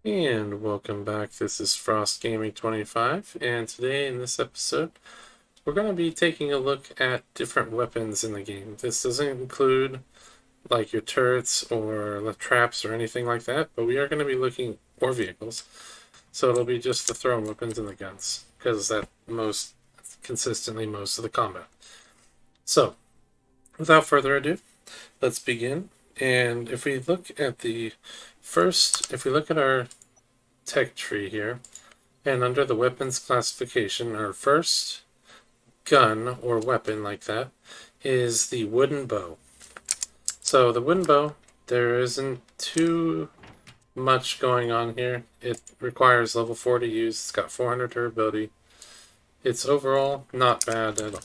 And welcome back. This is Frost Gaming 25, and today in this episode, we're going to be taking a look at different weapons in the game. This doesn't include like your turrets or the traps or anything like that, but we are going to be looking or vehicles. So it'll be just the thrown weapons and the guns, because that most consistently most of the combat. So, without further ado, let's begin. And if we look at our tech tree here, and under the weapons classification, our first gun or weapon like that is the wooden bow. So the wooden bow, there isn't too much going on here. It requires level 4 to use. It's got 400 durability. It's overall not bad at all.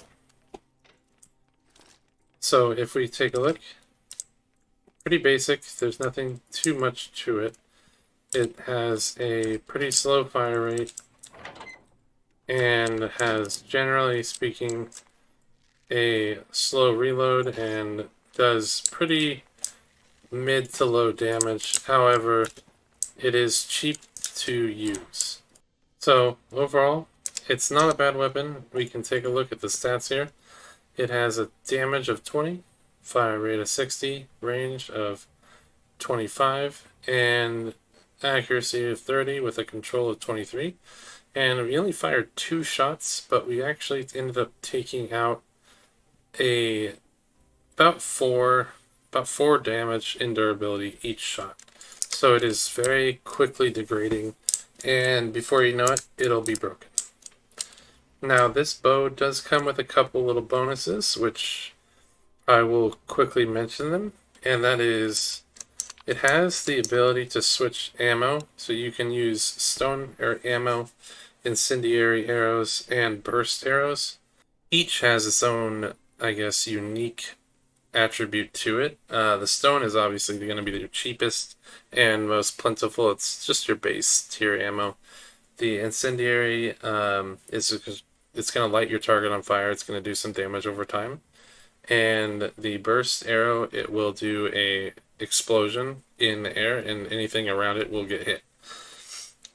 So if we take a look, pretty basic. There's nothing too much to it. It has a pretty slow fire rate and has, generally speaking, a slow reload and does pretty mid to low damage. However, it is cheap to use. So overall, it's not a bad weapon. We can take a look at the stats here. It has a damage of 20, fire rate of 60, range of 25, and accuracy of 30 with a control of 23. And we only fired 2 shots, but we actually ended up taking out about four damage in durability each shot. So it is very quickly degrading, and before you know it, it'll be broken. Now this bow does come with a couple little bonuses, which I will quickly mention them, and that is it has the ability to switch ammo, so you can use stone ammo, incendiary arrows, and burst arrows. Each has its own, I guess, unique attribute to it. The stone is obviously going to be the cheapest and most plentiful. It's just your base tier ammo. The incendiary it's going to light your target on fire. It's going to do some damage over time. And the burst arrow, it will do a explosion in the air, and anything around it will get hit.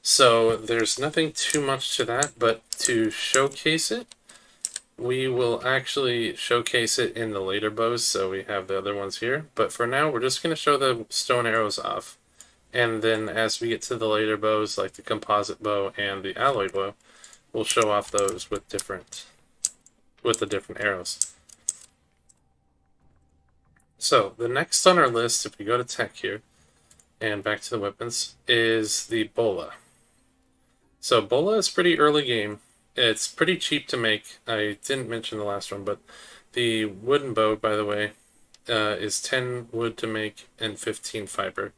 So there's nothing too much to that, but to showcase it, we will actually showcase it in the later bows, so we have the other ones here. But for now, we're just going to show the stone arrows off. And then as we get to the later bows, like the composite bow and the alloy bow, we'll show off those with the different arrows. So the next on our list, if we go to tech here, and back to the weapons, is the bola. So bola is pretty early game. It's pretty cheap to make. I didn't mention the last one, but the wooden bow, by the way, is 10 wood to make and 15 fiber,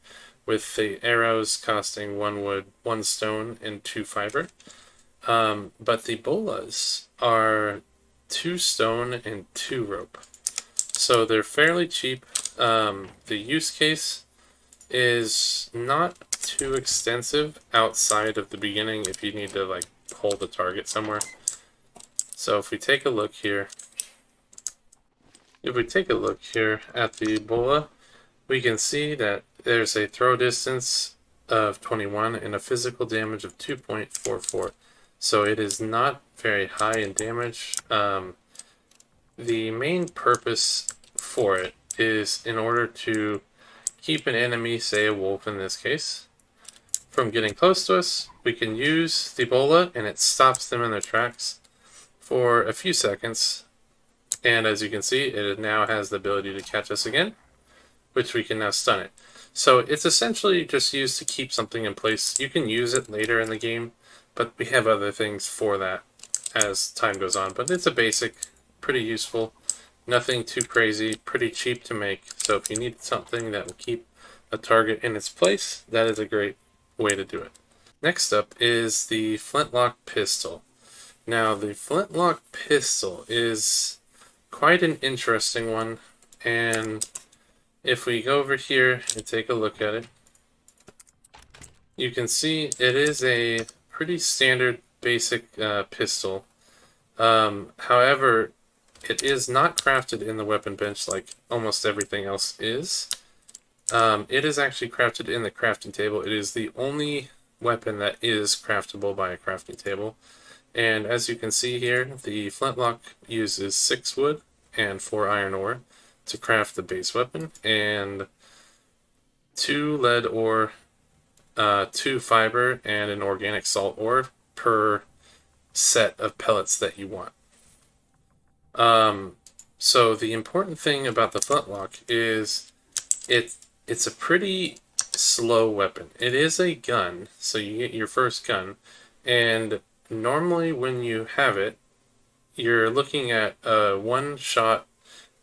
with the arrows costing 1 wood, 1 stone, and 2 fiber. But the bolas are 2 stone and 2 rope. So they're fairly cheap. The use case is not too extensive outside of the beginning if you need to like hold a target somewhere. So if we take a look here at the bola, we can see that there's a throw distance of 21 and a physical damage of 2.44. So it is not very high in damage. The main purpose for it is in order to keep an enemy, say a wolf in this case, from getting close to us. We can use the bola and it stops them in their tracks for a few seconds. And as you can see, it now has the ability to catch us again, which we can now stun it. So it's essentially just used to keep something in place. You can use it later in the game, but we have other things for that as time goes on. But it's a basic, pretty useful, nothing too crazy, pretty cheap to make. So if you need something that will keep a target in its place, that is a great way to do it. Next up is the flintlock pistol. Now the flintlock pistol is quite an interesting one, and if we go over here and take a look at it, you can see it is a pretty standard basic pistol. However, it is not crafted in the weapon bench like almost everything else is. It is actually crafted in the crafting table. It is the only weapon that is craftable by a crafting table. And as you can see here, the flintlock uses 6 wood and 4 iron ore to craft the base weapon, and 2 lead ore, 2 fiber, and an organic salt ore per set of pellets that you want. So the important thing about the flintlock is it's a pretty slow weapon. It is a gun, so you get your first gun, and normally when you have it, you're looking at a 1 shot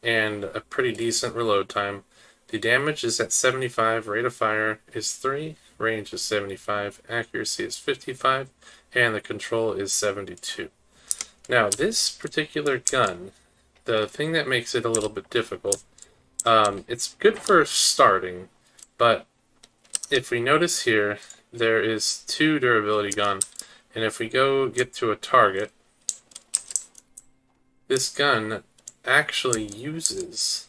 and a pretty decent reload time. The damage is at 75, rate of fire is 3, range is 75, accuracy is 55, and the control is 72. Now, this particular gun, the thing that makes it a little bit difficult, it's good for starting, but if we notice here, there is 2 durability gone, and if we go get to a target, this gun actually uses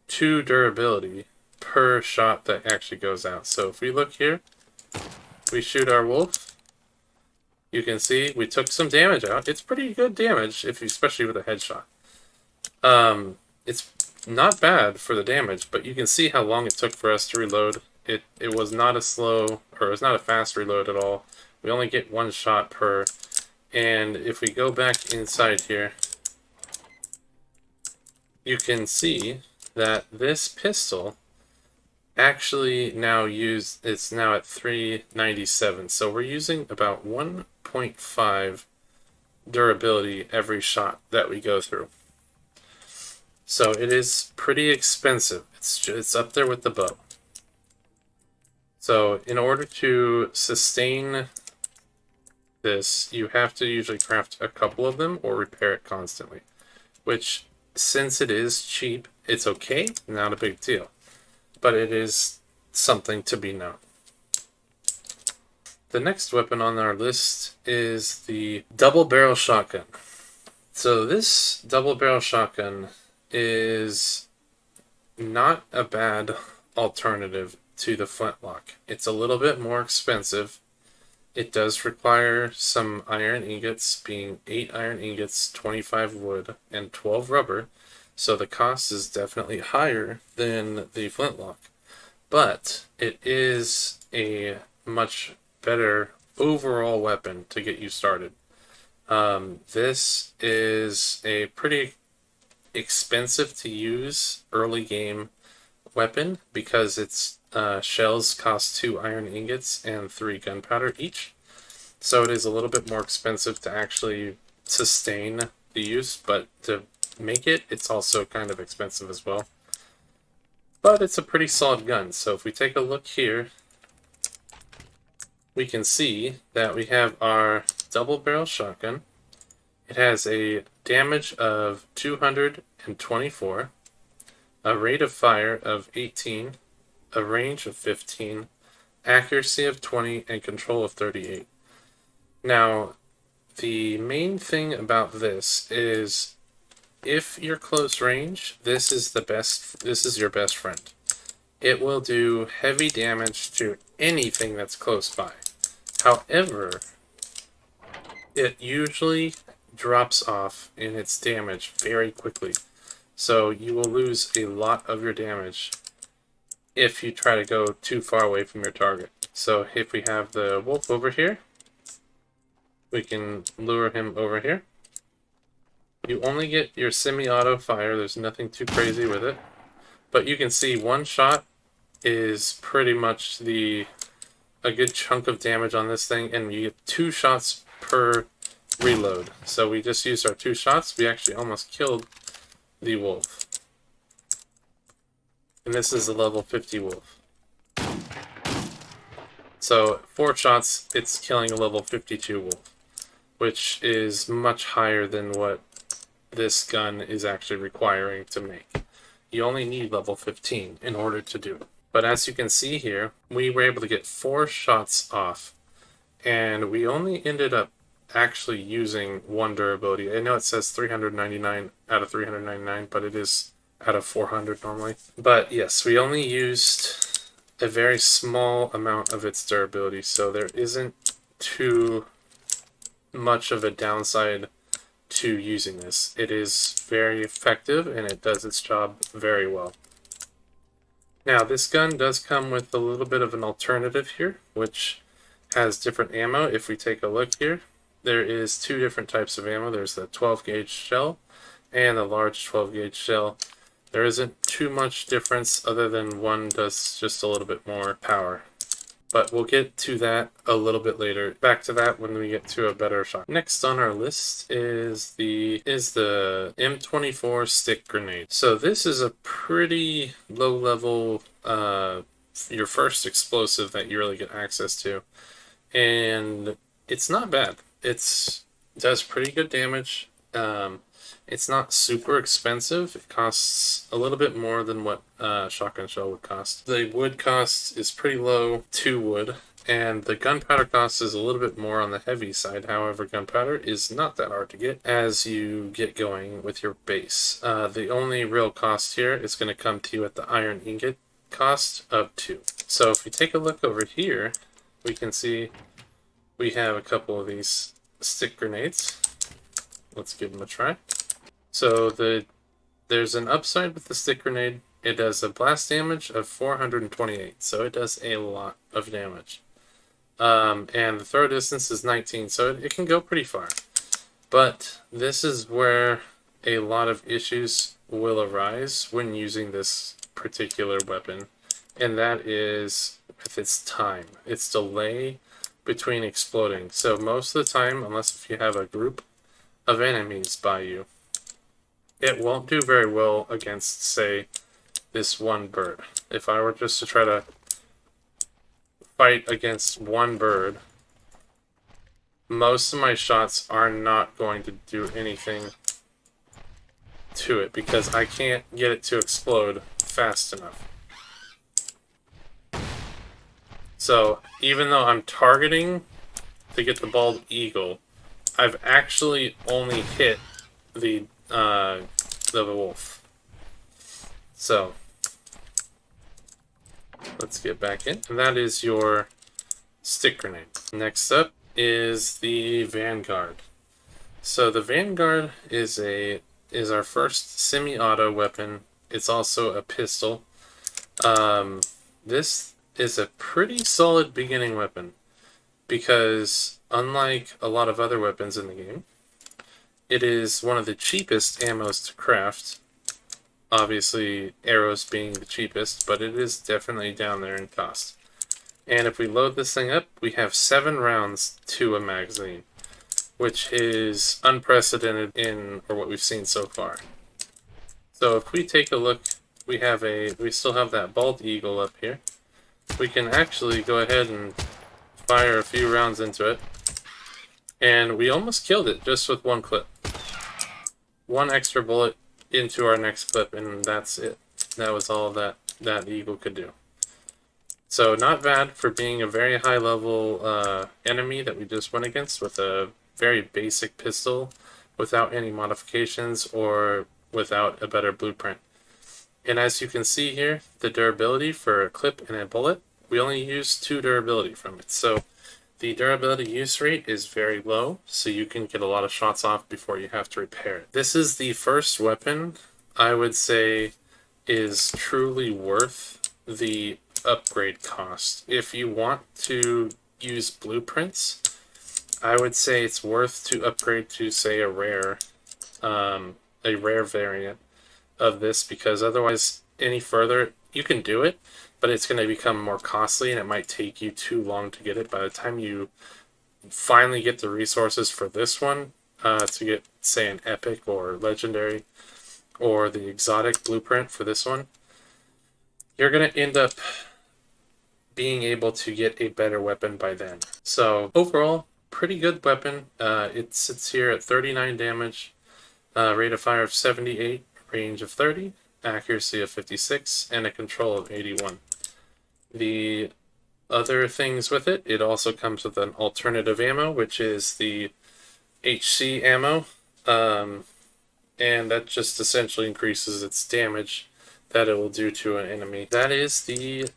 2 durability per shot that actually goes out. So if we look here, we shoot our wolf, you can see we took some damage out. It's pretty good damage, especially with a headshot. It's not bad for the damage, but you can see how long it took for us to reload. It was not a slow, or it was not a fast reload at all. We only get 1 shot per. And if we go back inside here, you can see that this pistol actually it's now at 397. So we're using about 1.5 durability every shot that we go through. So it is pretty expensive. It's up there with the bow. So in order to sustain this, you have to usually craft a couple of them or repair it constantly, which, since it is cheap, it's okay, not a big deal, but it is something to be known. The next weapon on our list is the double barrel shotgun. So this double barrel shotgun is not a bad alternative to the flintlock. It's a little bit more expensive. It does require some iron ingots, being 8 iron ingots, 25 wood, and 12 rubber, so the cost is definitely higher than the flintlock. But it is a much better overall weapon to get you started. This is a pretty expensive to use early game weapon because its shells cost 2 iron ingots and 3 gunpowder each. So it is a little bit more expensive to actually sustain the use, but to make it, it's also kind of expensive as well. But it's a pretty solid gun. So if we take a look here, we can see that we have our double barrel shotgun. It has a damage of 224, a rate of fire of 18, a range of 15, accuracy of 20, and control of 38. Now, the main thing about this is if you're close range, this is your best friend. It will do heavy damage to anything that's close by. However, it usually drops off in its damage very quickly. So you will lose a lot of your damage if you try to go too far away from your target. So if we have the wolf over here, we can lure him over here. You only get your semi-auto fire. There's nothing too crazy with it. But you can see 1 shot is pretty much a good chunk of damage on this thing, and you get 2 shots per reload. So we just used our 2 shots. We actually almost killed the wolf. And this is a level 50 wolf. So 4 shots, it's killing a level 52 wolf, which is much higher than what this gun is actually requiring to make. You only need level 15 in order to do it. But as you can see here, we were able to get 4 shots off, and we only ended up actually using 1 durability. I know it says 399 out of 399, but it is out of 400 normally. But yes, we only used a very small amount of its durability, so there isn't too much of a downside to using this. It is very effective and it does its job very well. Now, this gun does come with a little bit of an alternative here, which has different ammo. If we take a look here, there is two different types of ammo. There's the 12 gauge shell and the large 12 gauge shell. There isn't too much difference other than one does just a little bit more power. But we'll get to that a little bit later. Back to that when we get to a better shot. Next on our list is the M24 stick grenade. So this is a pretty low level, your first explosive that you really get access to. And it's not bad. It does pretty good damage. It's not super expensive. It costs a little bit more than what shotgun shell would cost. The wood cost is pretty low, 2 wood, and the gunpowder cost is a little bit more on the heavy side. However, gunpowder is not that hard to get as you get going with your base. The only real cost here is going to come to you at the iron ingot cost of 2. So if we take a look over here, we can see we have a couple of these stick grenades. Let's give them a try. So there's an upside with the stick grenade. It does a blast damage of 428, so it does a lot of damage. And the throw distance is 19, so it can go pretty far. But this is where a lot of issues will arise when using this particular weapon, and that is with its time, its delay between exploding. So most of the time, unless if you have a group of enemies by you, it won't do very well against, say, this one bird. If I were just to try to fight against one bird, most of my shots are not going to do anything to it because I can't get it to explode fast enough. So even though I'm targeting to get the bald eagle, I've actually only hit the wolf. So let's get back in, and that is your stick grenade. Next up is the Vanguard. So the Vanguard is our first semi-auto weapon. It's also a pistol. This is a pretty solid beginning weapon because unlike a lot of other weapons in the game, it is one of the cheapest ammos to craft. Obviously, arrows being the cheapest, but it is definitely down there in cost. And if we load this thing up, we have 7 rounds to a magazine, which is unprecedented in what we've seen so far. So if we take a look, we still have that bald eagle up here. We can actually go ahead and fire a few rounds into it. And we almost killed it just with one clip. One extra bullet into our next clip, and that's it. That was all that eagle could do. So not bad for being a very high level enemy that we just went against with a very basic pistol without any modifications or without a better blueprint. And as you can see here, the durability for a clip and a bullet, we only use 2 durability from it. So the durability use rate is very low, so you can get a lot of shots off before you have to repair it. This is the first weapon I would say is truly worth the upgrade cost. If you want to use blueprints, I would say it's worth to upgrade to, say, a rare variant of this, because otherwise any further you can do it, but it's going to become more costly and it might take you too long to get it. By the time you finally get the resources for this one to get, say, an epic or legendary or the exotic blueprint for this one, you're going to end up being able to get a better weapon by then. So overall, pretty good weapon. It sits here at 39 damage, rate of fire of 78, range of 30, accuracy of 56, and a control of 81. The other things with it, it also comes with an alternative ammo, which is the HC ammo, and that just essentially increases its damage that it will do to an enemy. That is the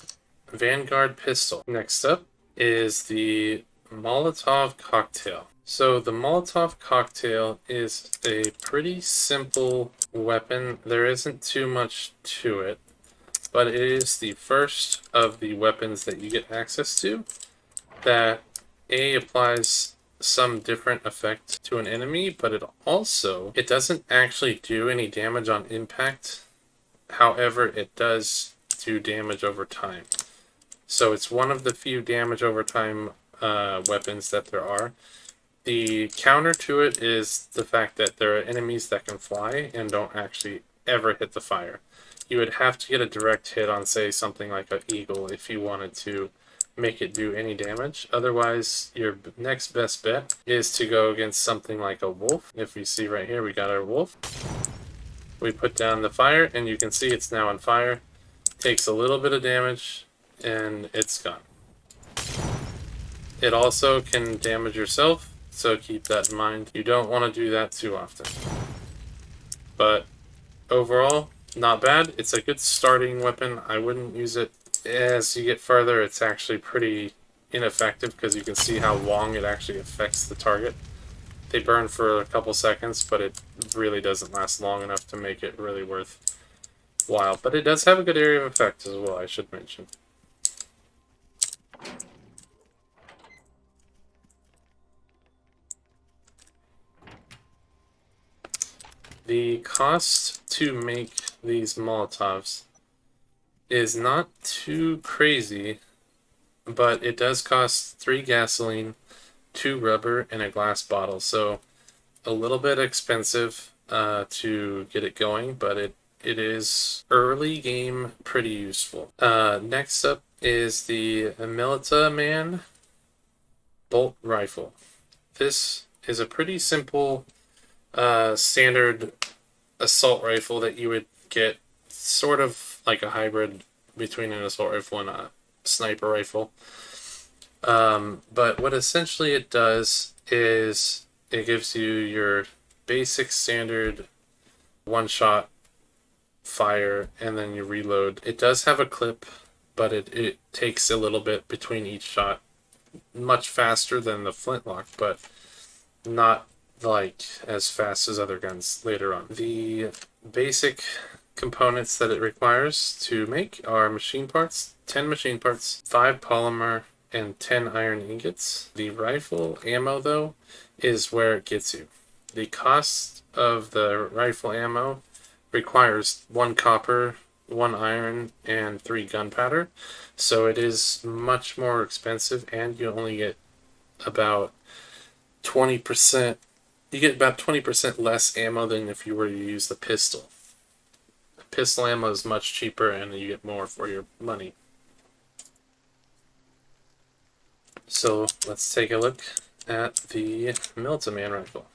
Vanguard pistol. Next up is the Molotov cocktail. So the Molotov cocktail is a pretty simple weapon. There isn't too much to it, but it is the first of the weapons that you get access to that applies some different effect to an enemy, but it doesn't actually do any damage on impact. However, it does do damage over time. So it's one of the few damage over time weapons that there are. The counter to it is the fact that there are enemies that can fly and don't actually ever hit the fire. You would have to get a direct hit on, say, something like an eagle if you wanted to make it do any damage. Otherwise, your next best bet is to go against something like a wolf. If you see right here, we got our wolf. We put down the fire, and you can see it's now on fire. Takes a little bit of damage, and it's gone. It also can damage yourself, so keep that in mind. You don't want to do that too often. But overall, not bad. It's a good starting weapon. I wouldn't use it. As you get further, it's actually pretty ineffective because you can see how long it actually affects the target. They burn for a couple seconds, but it really doesn't last long enough to make it really worthwhile. But it does have a good area of effect as well, I should mention. The cost to make these Molotovs is not too crazy, but it does cost 3 gasoline, 2 rubber, and a glass bottle. So a little bit expensive to get it going, but it is early game pretty useful. Next up is the Milita Man bolt rifle. This is a pretty simple standard assault rifle that you would get, sort of like a hybrid between an assault rifle and a sniper rifle. But what essentially it does is it gives you your basic standard one-shot fire and then you reload. It does have a clip, but it takes a little bit between each shot. Much faster than the flintlock, but not like as fast as other guns later on. The basic components that it requires to make are machine parts, 10 machine parts, 5 polymer, and 10 iron ingots. The rifle ammo, though, is where it gets you. The cost of the rifle ammo requires 1 copper, 1 iron, and 3 gunpowder, so it is much more expensive, and you only get about 20%. You get about 20% less ammo than if you were to use the pistol. The pistol ammo is much cheaper, and you get more for your money. So let's take a look at the Milita Man rifle.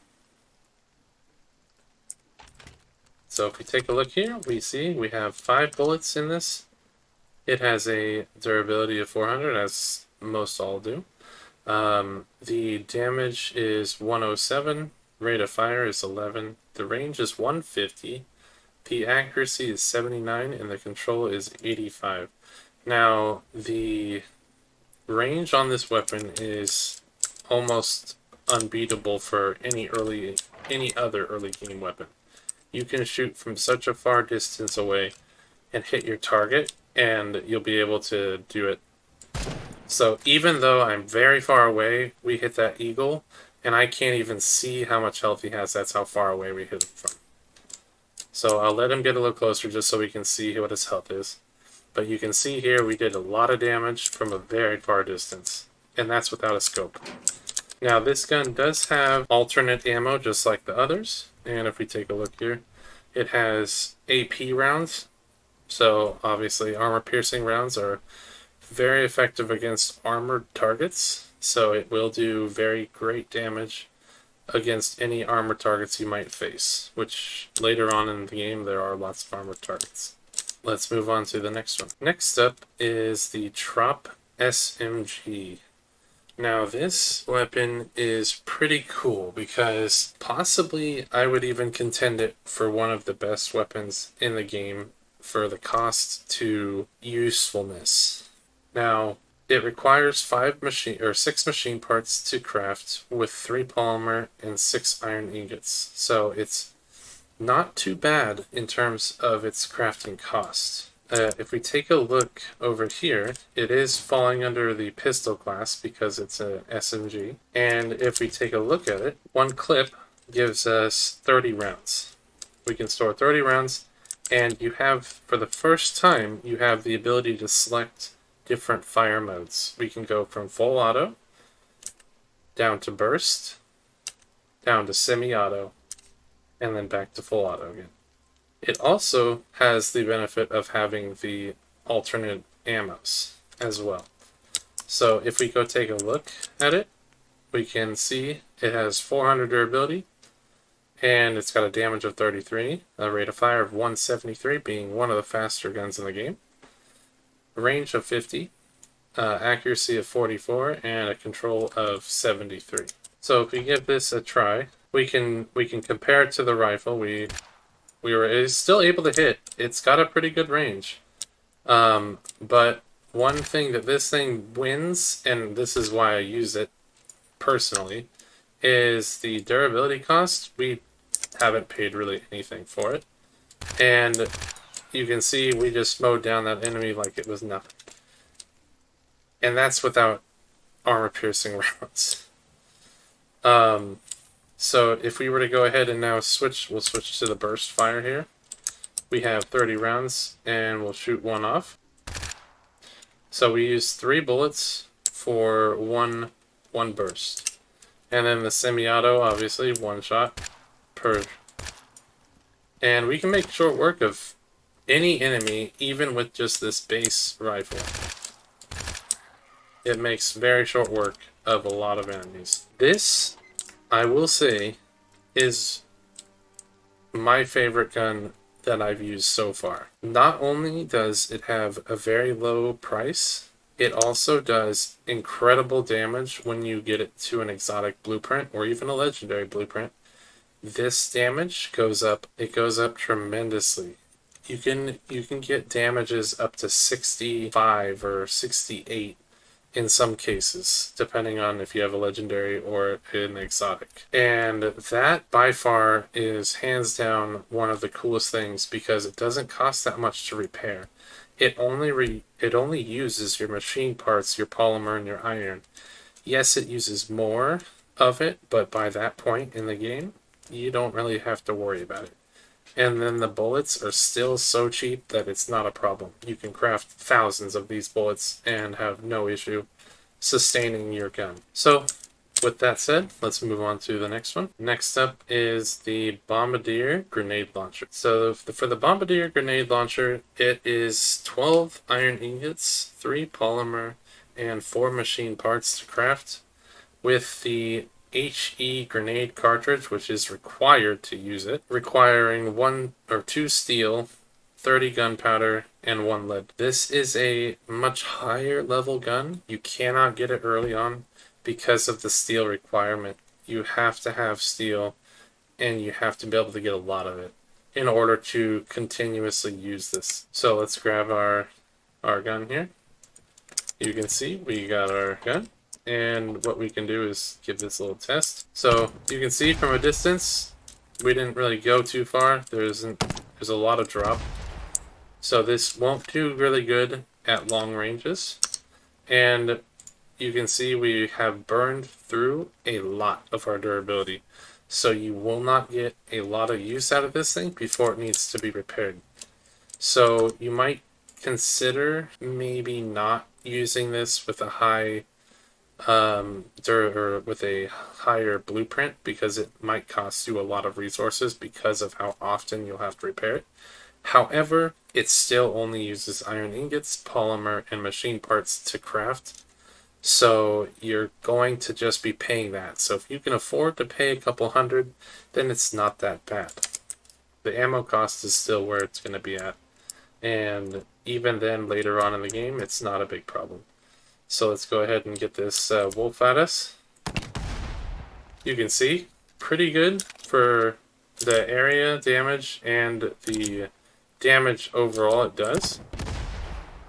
So if we take a look here, we see we have 5 bullets in this. It has a durability of 400, as most all do. The damage is 107, rate of fire is 11, the range is 150, the accuracy is 79, and the control is 85. Now, the range on this weapon is almost unbeatable for any other early game weapon. You can shoot from such a far distance away and hit your target, and you'll be able to do it. So even though I'm very far away, we hit that eagle, and I can't even see how much health he has. That's how far away we hit him from. So I'll let him get a little closer just so we can see what his health is. But you can see here we did a lot of damage from a very far distance, and that's without a scope. Now this gun does have alternate ammo just like the others, and if we take a look here, it has AP rounds. So obviously armor piercing rounds are very effective against armored targets, so it will do very great damage against any armored targets you might face, which later on in the game there are lots of armored targets. Let's move on to the next one. Next up is the Trop SMG. Now this weapon is pretty cool because possibly I would even contend it for one of the best weapons in the game for the cost to usefulness. Now, it requires 6 machine parts to craft with 3 polymer and 6 iron ingots. So it's not too bad in terms of its crafting cost. If we take a look over here, it is falling under the pistol class because it's a SMG. And if we take a look at it, one clip gives us 30 rounds. We can store 30 rounds, and you have, for the first time, you have the ability to select different fire modes. We can go from full auto, down to burst, down to semi-auto, and then back to full auto again. It also has the benefit of having the alternate ammos as well. So if we go take a look at it, we can see it has 400 durability, and it's got a damage of 33, a rate of fire of 173, being one of the faster guns in the game, a range of 50, accuracy of 44, and a control of 73. So if we give this a try, we can compare it to the rifle. It's still able to hit. It's got a pretty good range. But one thing that this thing wins, and this is why I use it personally, is the durability cost. We haven't paid really anything for it. And you can see we just mowed down that enemy like it was nothing. And that's without armor-piercing rounds. So if we were to go ahead and now we'll switch to the burst fire here. We have 30 rounds, and we'll shoot one off. So we use 3 bullets for one burst. And then the semi-auto, obviously, 1 shot per. And we can make short work of any enemy, even with just this base rifle. It makes very short work of a lot of enemies. This, I will say, is my favorite gun that I've used so far. Not only does it have a very low price, it also does incredible damage when you get it to an exotic blueprint or even a legendary blueprint. This damage goes up. It goes up tremendously. You can get damages up to 65 or 68 in some cases, depending on if you have a legendary or an exotic. And that, by far, is hands down one of the coolest things because it doesn't cost that much to repair. It only uses your machine parts, your polymer, and your iron. Yes, it uses more of it, but by that point in the game, you don't really have to worry about it. And then the bullets are still so cheap that it's not a problem. You can craft thousands of these bullets and have no issue sustaining your gun. So, with that said, let's move on to the next one. Next up is the Bombardier Grenade Launcher. So for the Bombardier Grenade Launcher, it is 12 iron ingots, 3 polymer, and 4 machine parts to craft, with the HE grenade cartridge, which is required to use it, requiring 1 or 2 steel, 30 gunpowder, and 1 lead. This is a much higher level gun. You cannot get it early on because of the steel requirement. You have to have steel, and you have to be able to get a lot of it in order to continuously use this. So let's grab our gun here. You can see we got our gun. And what we can do is give this a little test. So you can see from a distance, we didn't really go too far. There's a lot of drop. So this won't do really good at long ranges. And you can see we have burned through a lot of our durability. So you will not get a lot of use out of this thing before it needs to be repaired. So you might consider maybe not using this with a high or with a higher blueprint, because it might cost you a lot of resources because of how often you'll have to repair it. However, it still only uses iron ingots, polymer, and machine parts to craft. So you're going to just be paying that. So if you can afford to pay a couple hundred, then it's not that bad. The ammo cost is still where it's going to be at. And even then, later on in the game, it's not a big problem. So let's go ahead and get this wolf at us. You can see, pretty good for the area damage and the damage overall it does.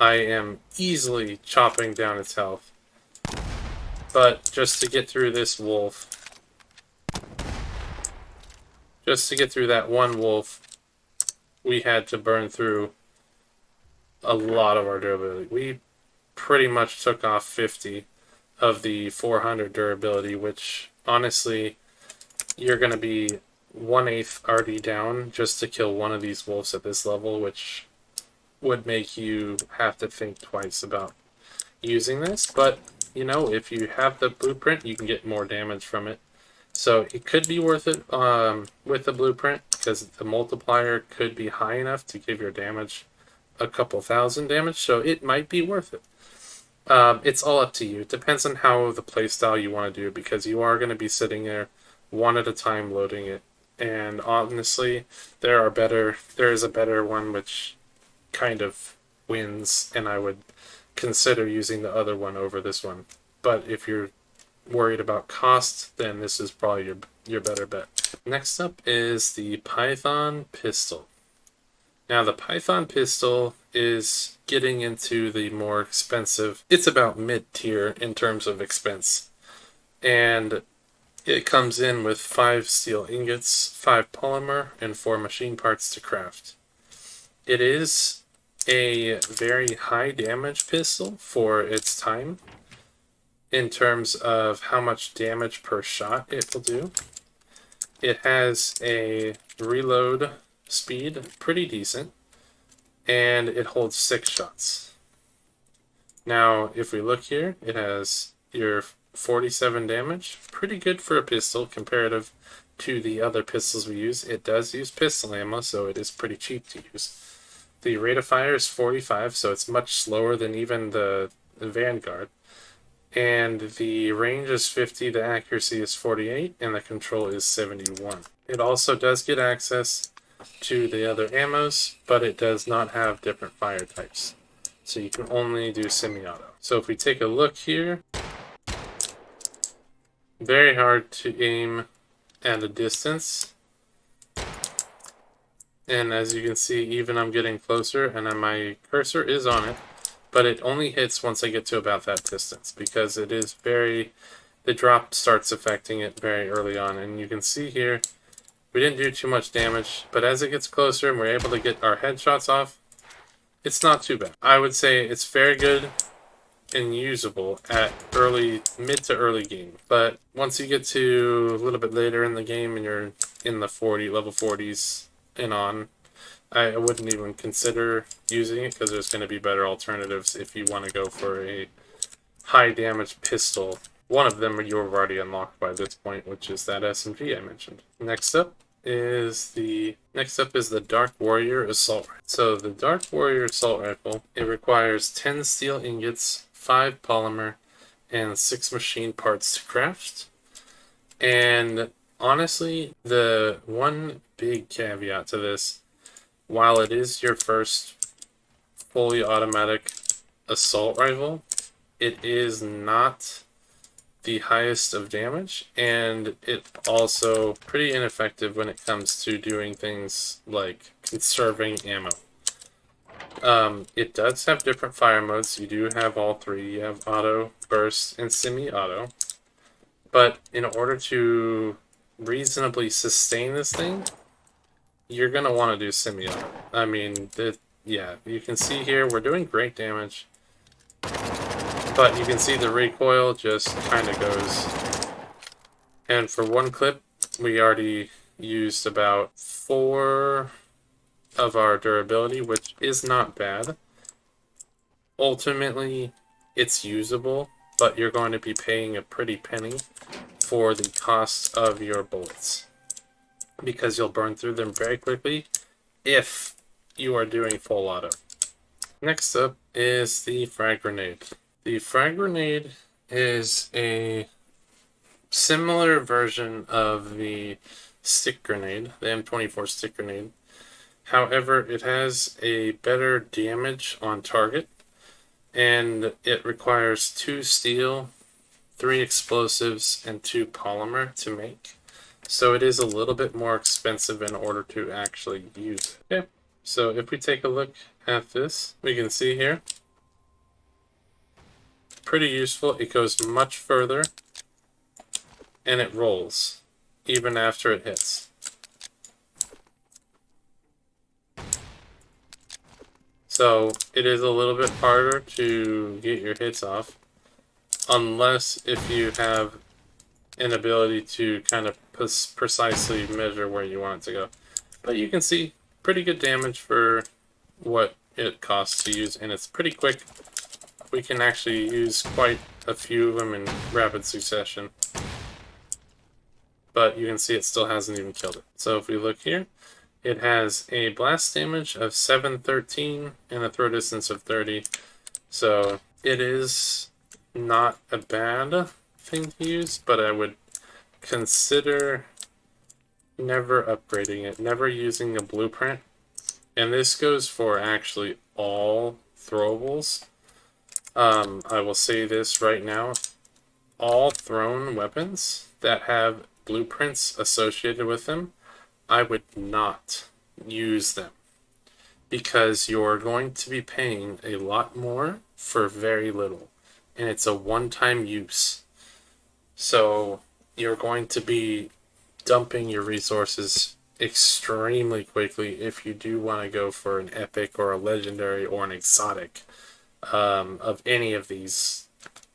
I am easily chopping down its health. But just to get through this wolf, just to get through that one wolf, we had to burn through a lot of our durability. We pretty much took off 50 of the 400 durability, which honestly, you're going to be 1/8 already down just to kill one of these wolves at this level, which would make you have to think twice about using this. But, you know, if you have the blueprint, you can get more damage from it. So it could be worth it with the blueprint, because the multiplier could be high enough to give your damage a couple thousand damage, so it might be worth it. It's all up to you. It depends on how the playstyle you want to do, because you are going to be sitting there one at a time loading it. And honestly, there is a better one which kind of wins, and I would consider using the other one over this one. But if you're worried about cost, then this is probably your better bet. Next up is the Python Pistol. Now the Python Pistol is getting into the more expensive. It's about mid-tier in terms of expense. And it comes in with 5 steel ingots, 5 polymer, and 4 machine parts to craft. It is a very high damage pistol for its time in terms of how much damage per shot it will do. It has a reload speed, pretty decent, and it holds 6 shots. Now, if we look here, it has your 47 damage, pretty good for a pistol comparative to the other pistols we use. It does use pistol ammo, so it is pretty cheap to use. The rate of fire is 45, so it's much slower than even the Vanguard. And the range is 50, the accuracy is 48, and the control is 71. It also does get access to the other ammos, but it does not have different fire types. So you can only do semi-auto. So if we take a look here, very hard to aim at a distance. And as you can see, even I'm getting closer, and my cursor is on it, but it only hits once I get to about that distance, because it is the drop starts affecting it very early on. And you can see here, we didn't do too much damage, but as it gets closer and we're able to get our headshots off, it's not too bad. I would say it's very good and usable at mid to early game. But once you get to a little bit later in the game and you're in the level 40s and on, I wouldn't even consider using it, because there's going to be better alternatives if you want to go for a high damage pistol. One of them you've already unlocked by this point, which is that SMG I mentioned. Next up is the Dark Warrior Assault Rifle. So the Dark Warrior Assault Rifle, it requires 10 steel ingots, 5 polymer, and 6 machine parts to craft. And honestly, the one big caveat to this, while it is your first fully automatic assault rifle, it is not the highest of damage, and it also pretty ineffective when it comes to doing things like conserving ammo. It does have different fire modes. You do have all 3. You have auto, burst, and semi-auto. But in order to reasonably sustain this thing, you're going to want to do semi-auto. I mean, yeah, you can see here we're doing great damage, but you can see the recoil just kind of goes. And for one clip, we already used about 4 of our durability, which is not bad. Ultimately, it's usable, but you're going to be paying a pretty penny for the cost of your bullets, because you'll burn through them very quickly if you are doing full auto. Next up is the frag grenade. The frag grenade is a similar version of the stick grenade, the M24 stick grenade. However, it has a better damage on target, and it requires 2 steel, 3 explosives, and 2 polymer to make. So it is a little bit more expensive in order to actually use it. Okay, so if we take a look at this, we can see here pretty useful. It goes much further, and it rolls, even after it hits. So it is a little bit harder to get your hits off, unless if you have an ability to kind of precisely measure where you want it to go. But you can see pretty good damage for what it costs to use, and it's pretty quick. We can actually use quite a few of them in rapid succession. But you can see it still hasn't even killed it. So if we look here, it has a blast damage of 713 and a throw distance of 30. So it is not a bad thing to use, but I would consider never upgrading it, never using a blueprint. And this goes for actually all throwables. I will say this right now. All thrown weapons that have blueprints associated with them, I would not use them, because you're going to be paying a lot more for very little, and it's a one-time use. So you're going to be dumping your resources extremely quickly if you do want to go for an epic or a legendary or an exotic of any of these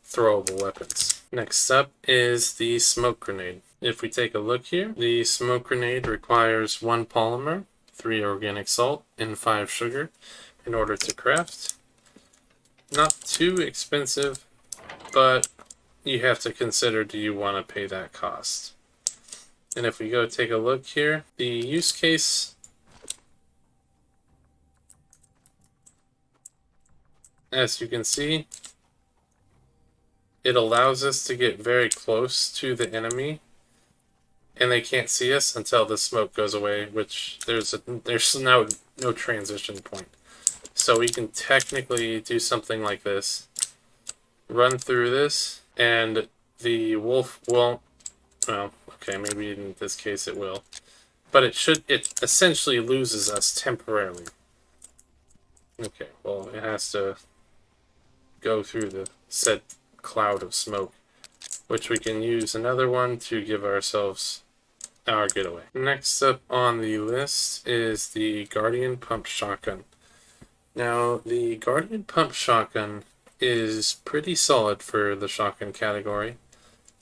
throwable weapons. Next up is the smoke grenade. If we take a look here, the smoke grenade requires 1 polymer, 3 organic salt, and 5 sugar in order to craft. Not too expensive, but you have to consider, do you want to pay that cost? And if we go take a look here, the use case, as you can see, it allows us to get very close to the enemy, and they can't see us until the smoke goes away, which there's no transition point. So we can technically do something like this, run through this, and the wolf won't, well, okay, maybe in this case it will, but it essentially loses us temporarily. Okay, well, it has to go through the said cloud of smoke, which we can use another one to give ourselves our getaway. Next up on the list is the Guardian Pump Shotgun. Now, the Guardian Pump Shotgun is pretty solid for the shotgun category.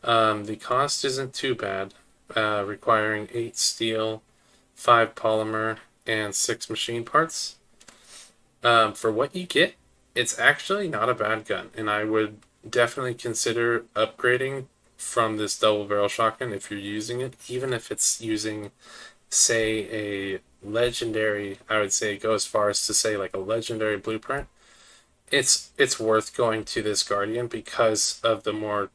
The cost isn't too bad, requiring 8 steel, 5 polymer, and 6 machine parts. For what you get, it's actually not a bad gun, and I would definitely consider upgrading from this double barrel shotgun if you're using it, even if it's using, say, a legendary, I would say go as far as to say like a legendary blueprint. It's worth going to this Guardian because of the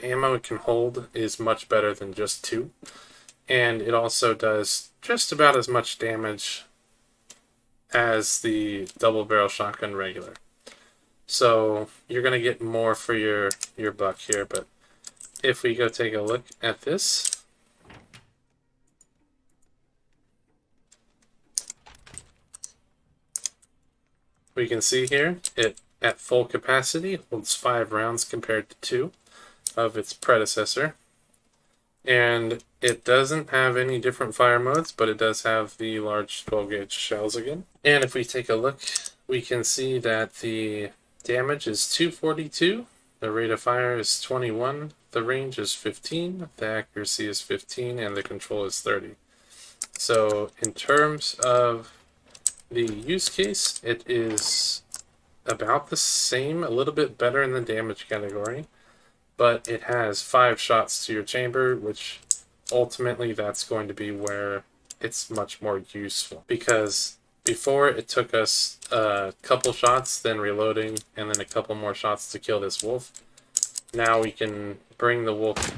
ammo it can hold is much better than just 2, and it also does just about as much damage as the double barrel shotgun regular. So you're going to get more for your buck here, but if we go take a look at this, we can see here it at full capacity holds 5 rounds compared to 2 of its predecessor. And it doesn't have any different fire modes, but it does have the large 12 gauge shells again. And if we take a look, we can see that the damage is 242, the rate of fire is 21, the range is 15, the accuracy is 15, and the control is 30. So in terms of the use case, it is about the same, a little bit better in the damage category, but it has 5 shots to your chamber, which ultimately that's going to be where it's much more useful, because before it took us a couple shots, then reloading, and then a couple more shots to kill this wolf. Now we can bring the wolf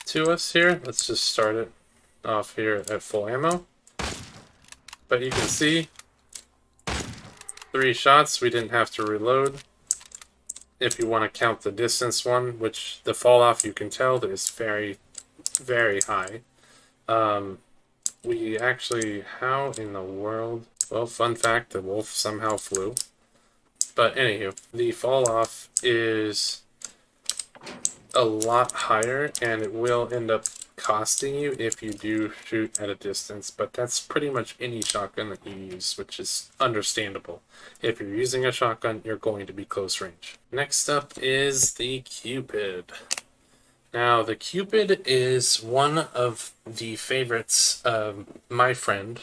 to us here. Let's just start it off here at full ammo. But you can see 3 shots, we didn't have to reload. If you want to count the distance one, which the fall off you can tell that is very, very high. We actually, how in the world? Well, fun fact, the wolf somehow flew. But anywho, the fall off is a lot higher, and it will end up costing you if you do shoot at a distance, but that's pretty much any shotgun that you use, which is understandable. If you're using a shotgun, you're going to be close range. Next up is the Cupid. Now, the Cupid is one of the favorites of my friend,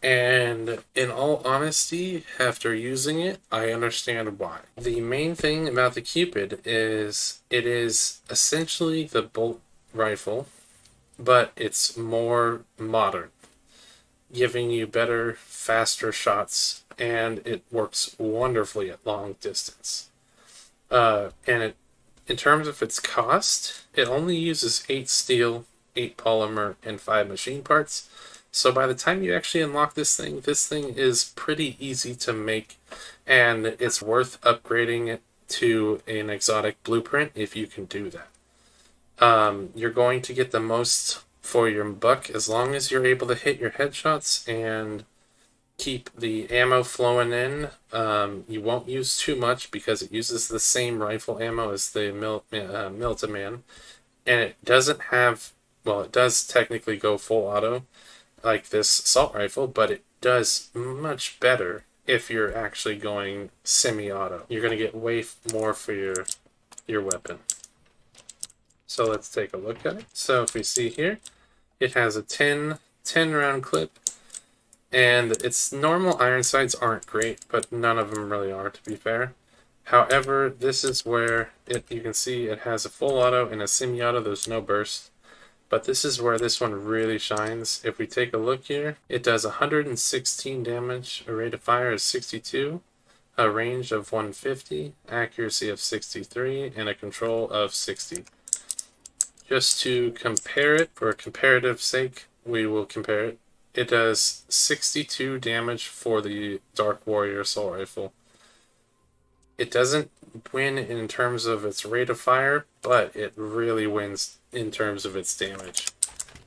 and in all honesty, after using it, I understand why. The main thing about the Cupid is it is essentially the bolt rifle, but it's more modern, giving you better, faster shots, and it works wonderfully at long distance. In terms of its cost, it only uses 8 steel, 8 polymer, and 5 machine parts. So by the time you actually unlock this thing is pretty easy to make, and it's worth upgrading it to an exotic blueprint if you can do that. You're going to get the most for your buck as long as you're able to hit your headshots and keep the ammo flowing in. You won't use too much because it uses the same rifle ammo as the Mil-to-Man, and it doesn't have, well, it does technically go full auto like this assault rifle, but it does much better if you're actually going semi-auto. You're going to get way more for your weapon. So let's take a look at it. So if we see here, it has a 10 round clip, and its normal iron sights aren't great, but none of them really are, to be fair. However, this is where you can see it has a full auto and a semi-auto. There's no burst. But this is where this one really shines. If we take a look here, it does 116 damage, a rate of fire is 62, a range of 150, accuracy of 63, and a control of 60. Just to compare it, for comparative sake, we will compare it. It does 62 damage for the Dark Warrior Assault Rifle. It doesn't win in terms of its rate of fire, but it really wins in terms of its damage.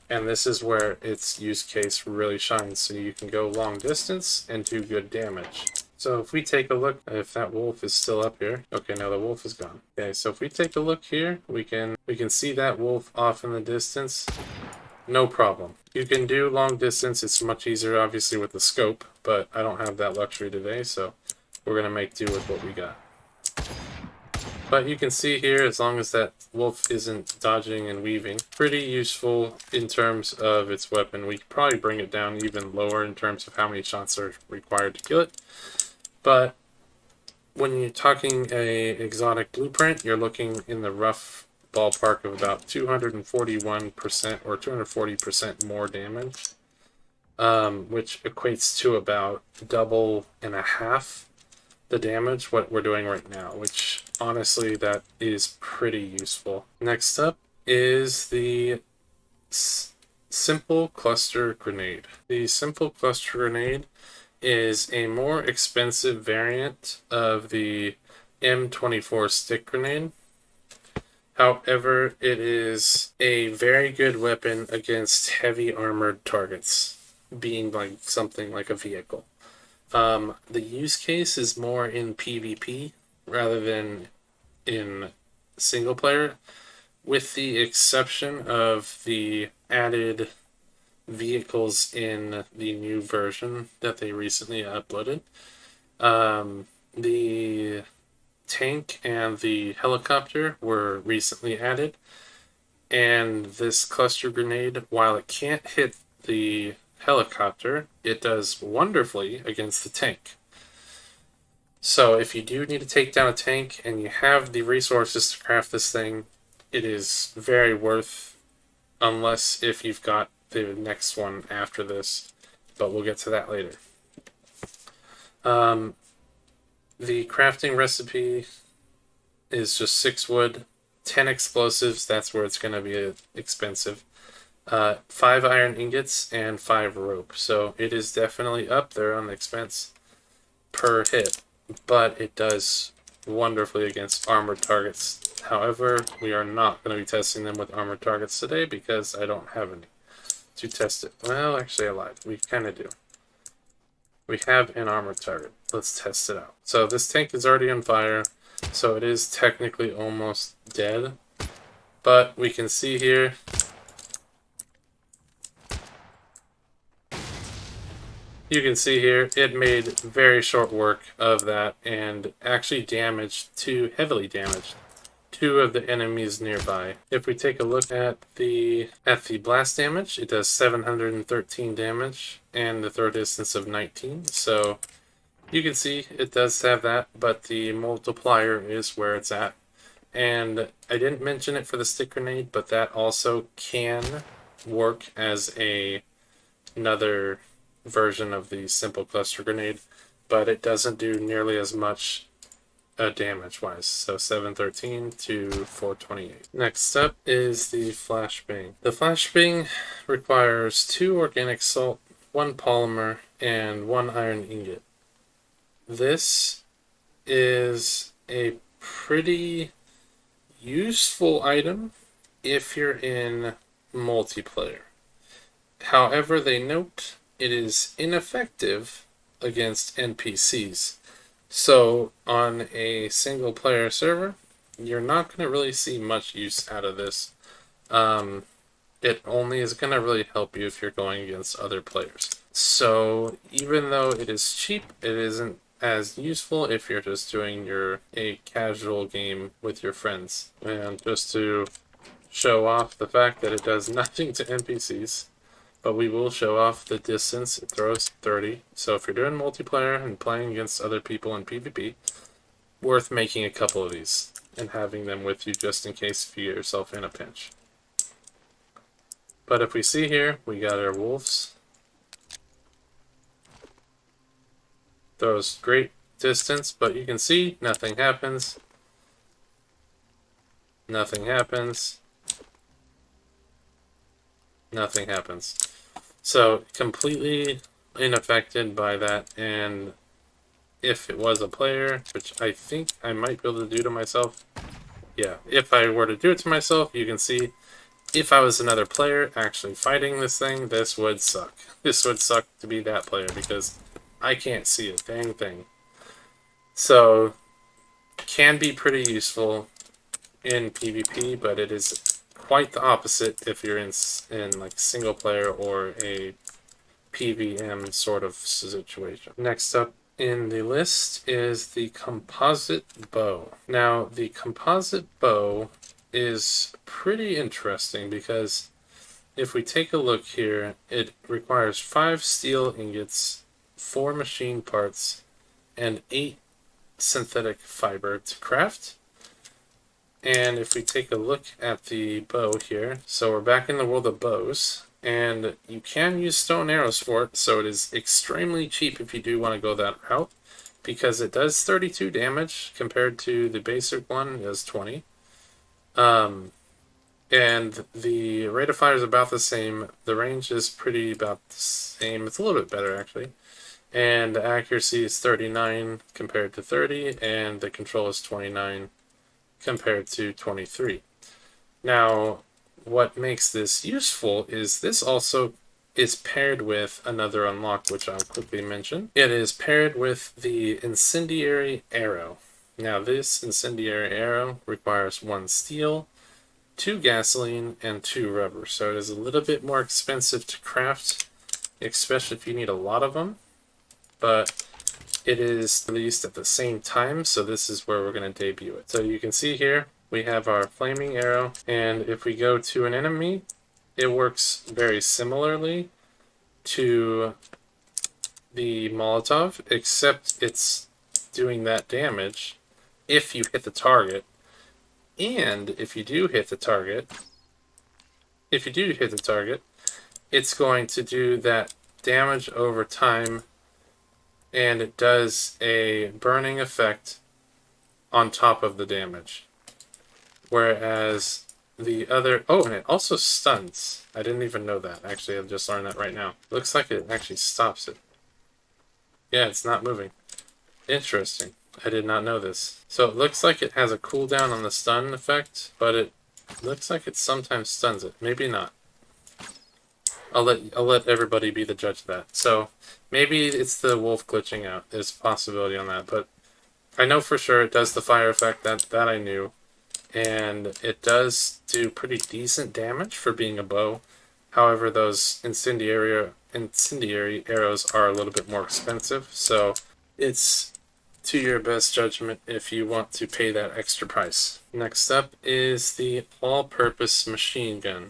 And this is where its use case really shines, so you can go long distance and do good damage. So if we take a look, if that wolf is still up here. Okay, now the wolf is gone. Okay, so if we take a look here, we can see that wolf off in the distance. No problem. You can do long distance. It's much easier, obviously, with the scope, but I don't have that luxury today, so we're going to make do with what we got. But you can see here, as long as that wolf isn't dodging and weaving, pretty useful in terms of its weapon. We could probably bring it down even lower in terms of how many shots are required to kill it. But when you're talking a exotic blueprint, you're looking in the rough ballpark of about 241% or 240% more damage, which equates to about double and a half the damage what we're doing right now, which honestly that is pretty useful. Next up is the Simple Cluster Grenade. The Simple Cluster Grenade is a more expensive variant of the M24 stick grenade. However, it is a very good weapon against heavy armored targets, being like something like a vehicle. The use case is more in PvP rather than in single player, with the exception of the added vehicles in the new version that they recently uploaded. The tank and the helicopter were recently added, and this cluster grenade, while it can't hit the helicopter, it does wonderfully against the tank. So if you do need to take down a tank and you have the resources to craft this thing, it is very worth, unless if you've got the next one after this, but we'll get to that later. The crafting recipe is just 6 wood, 10 explosives, that's where it's going to be expensive, 5 iron ingots, and 5 rope. So it is definitely up there on the expense per hit, but it does wonderfully against armored targets. However, we are not going to be testing them with armored targets today because I don't have any to test it. Well, actually I lied. We kind of do. We have an armored target. let's test it out. So this tank is already on fire, so it is technically almost dead. But we can see here, you can see here, it made very short work of that and actually heavily damaged two of the enemies nearby. If we take a look at the blast damage, it does 713 damage and the throw distance of 19. So you can see it does have that, but the multiplier is where it's at. And I didn't mention it for the stick grenade, but that also can work as another version of the simple cluster grenade, but it doesn't do nearly as much damage wise. So 713 to 428. Next up is the flashbang. The flashbang requires 2 organic salt, 1 polymer, and 1 iron ingot. This is a pretty useful item if you're in multiplayer. However, they note it is ineffective against NPCs. So on a single player server, you're not going to really see much use out of this. It only is going to really help you if you're going against other players. So even though it is cheap, it isn't as useful if you're just doing a casual game with your friends. And just to show off the fact that it does nothing to NPCs, but we will show off the distance. It throws 30. So if you're doing multiplayer and playing against other people in PvP, worth making a couple of these and having them with you just in case you get yourself in a pinch. But if we see here, we got our wolves. Throws great distance, but you can see nothing happens. Nothing happens. Nothing happens. So completely unaffected by that, and if it was a player, which I think I might be able to do to myself, yeah, if I were to do it to myself, you can see if I was another player actually fighting this thing, this would suck. This would suck to be that player because I can't see a dang thing. So, can be pretty useful in PvP, but it is quite the opposite if you're in like single player or a PVM sort of situation. Next up in the list is the composite bow. Now, the composite bow is pretty interesting because if we take a look here, it requires 5 steel ingots, 4 machine parts, and 8 synthetic fiber to craft. And if we take a look at the bow here, so we're back in the world of bows, and you can use stone arrows for it, so it is extremely cheap if you do want to go that route, because it does 32 damage compared to the basic one, it does 20. And the rate of fire is about the same. The range is pretty about the same. It's a little bit better, actually. And the accuracy is 39 compared to 30, and the control is 29 compared to 23. Now, what makes this useful is this also is paired with another unlock, which I'll quickly mention. It is paired with the incendiary arrow. Now, this incendiary arrow requires 1 steel, 2 gasoline, and 2 rubber. So it is a little bit more expensive to craft, especially if you need a lot of them. But it is released at the same time, so this is where we're going to debut it. So you can see here, we have our flaming arrow, and if we go to an enemy, it works very similarly to the Molotov, except it's doing that damage if you hit the target. And if you do hit the target, it's going to do that damage over time, and it does a burning effect on top of the damage. Whereas the other... Oh, and it also stuns. I didn't even know that. Actually, I've just learned that right now. Looks like it actually stops it. Yeah, it's not moving. Interesting. I did not know this. So it looks like it has a cooldown on the stun effect, but it looks like it sometimes stuns it. Maybe not. I'll let everybody be the judge of that. So maybe it's the wolf glitching out. There's a possibility on that, but I know for sure it does the fire effect. That I knew, and it does do pretty decent damage for being a bow. However, those incendiary arrows are a little bit more expensive, so it's to your best judgment if you want to pay that extra price. Next up is the all-purpose machine gun.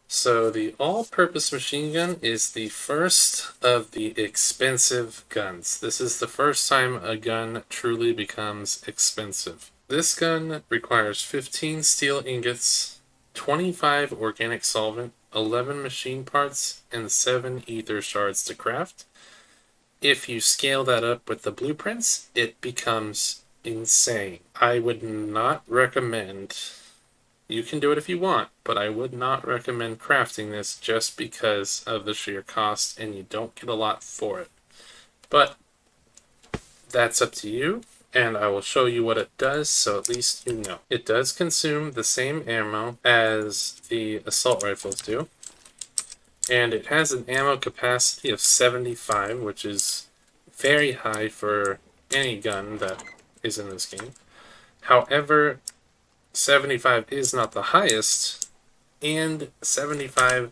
So the all-purpose machine gun is the first of the expensive guns. This is the first time a gun truly becomes expensive. This gun requires 15 steel ingots, 25 organic solvent, 11 machine parts, and 7 ether shards to craft. If you scale that up with the blueprints, it becomes insane. I would not recommend... You can do it if you want, but I would not recommend crafting this just because of the sheer cost, and you don't get a lot for it. But that's up to you, and I will show you what it does, so at least you know. It does consume the same ammo as the assault rifles do, and it has an ammo capacity of 75, which is very high for any gun that is in this game. However, 75 is not the highest, and 75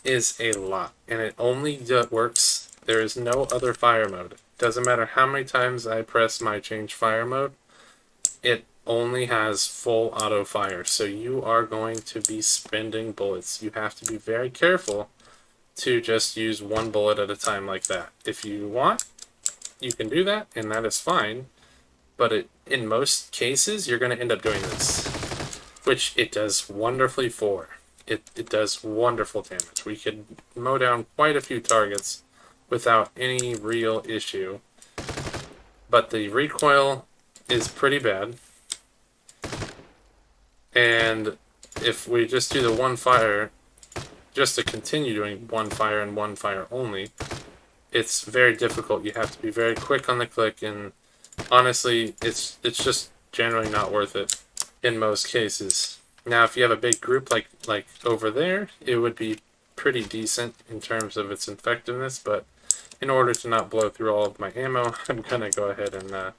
is a lot, and it only works. There is no other fire mode. Doesn't matter how many times I press my change fire mode, it only has full auto fire, so you are going to be spending bullets. You have to be very careful to just use one bullet at a time like that. If you want, you can do that, and that is fine. But in most cases, you're going to end up doing this, which it does wonderfully for. It does wonderful damage. We could mow down quite a few targets without any real issue. But the recoil is pretty bad. And if we just do the one fire, just to continue doing one fire and one fire only, it's very difficult. You have to be very quick on the click, and honestly, it's just generally not worth it in most cases. Now, if you have a big group like over there, it would be pretty decent in terms of its effectiveness, but in order to not blow through all of my ammo, I'm going to go ahead and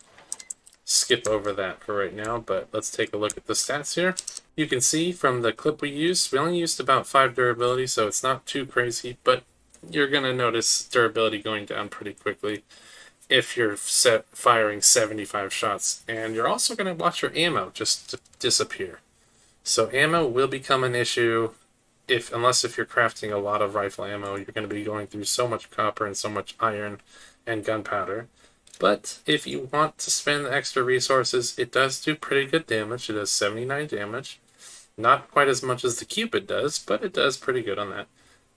skip over that for right now, but let's take a look at the stats here. You can see from the clip we only used about 5 durability, so it's not too crazy, but you're going to notice durability going down pretty quickly if you're firing 75 shots, and you're also going to watch your ammo just disappear. So ammo will become an issue unless you're crafting a lot of rifle ammo. You're going to be going through so much copper and so much iron and gunpowder. But if you want to spend the extra resources, it does do pretty good damage. It does 79 damage. Not quite as much as the Cupid does, but it does pretty good on that.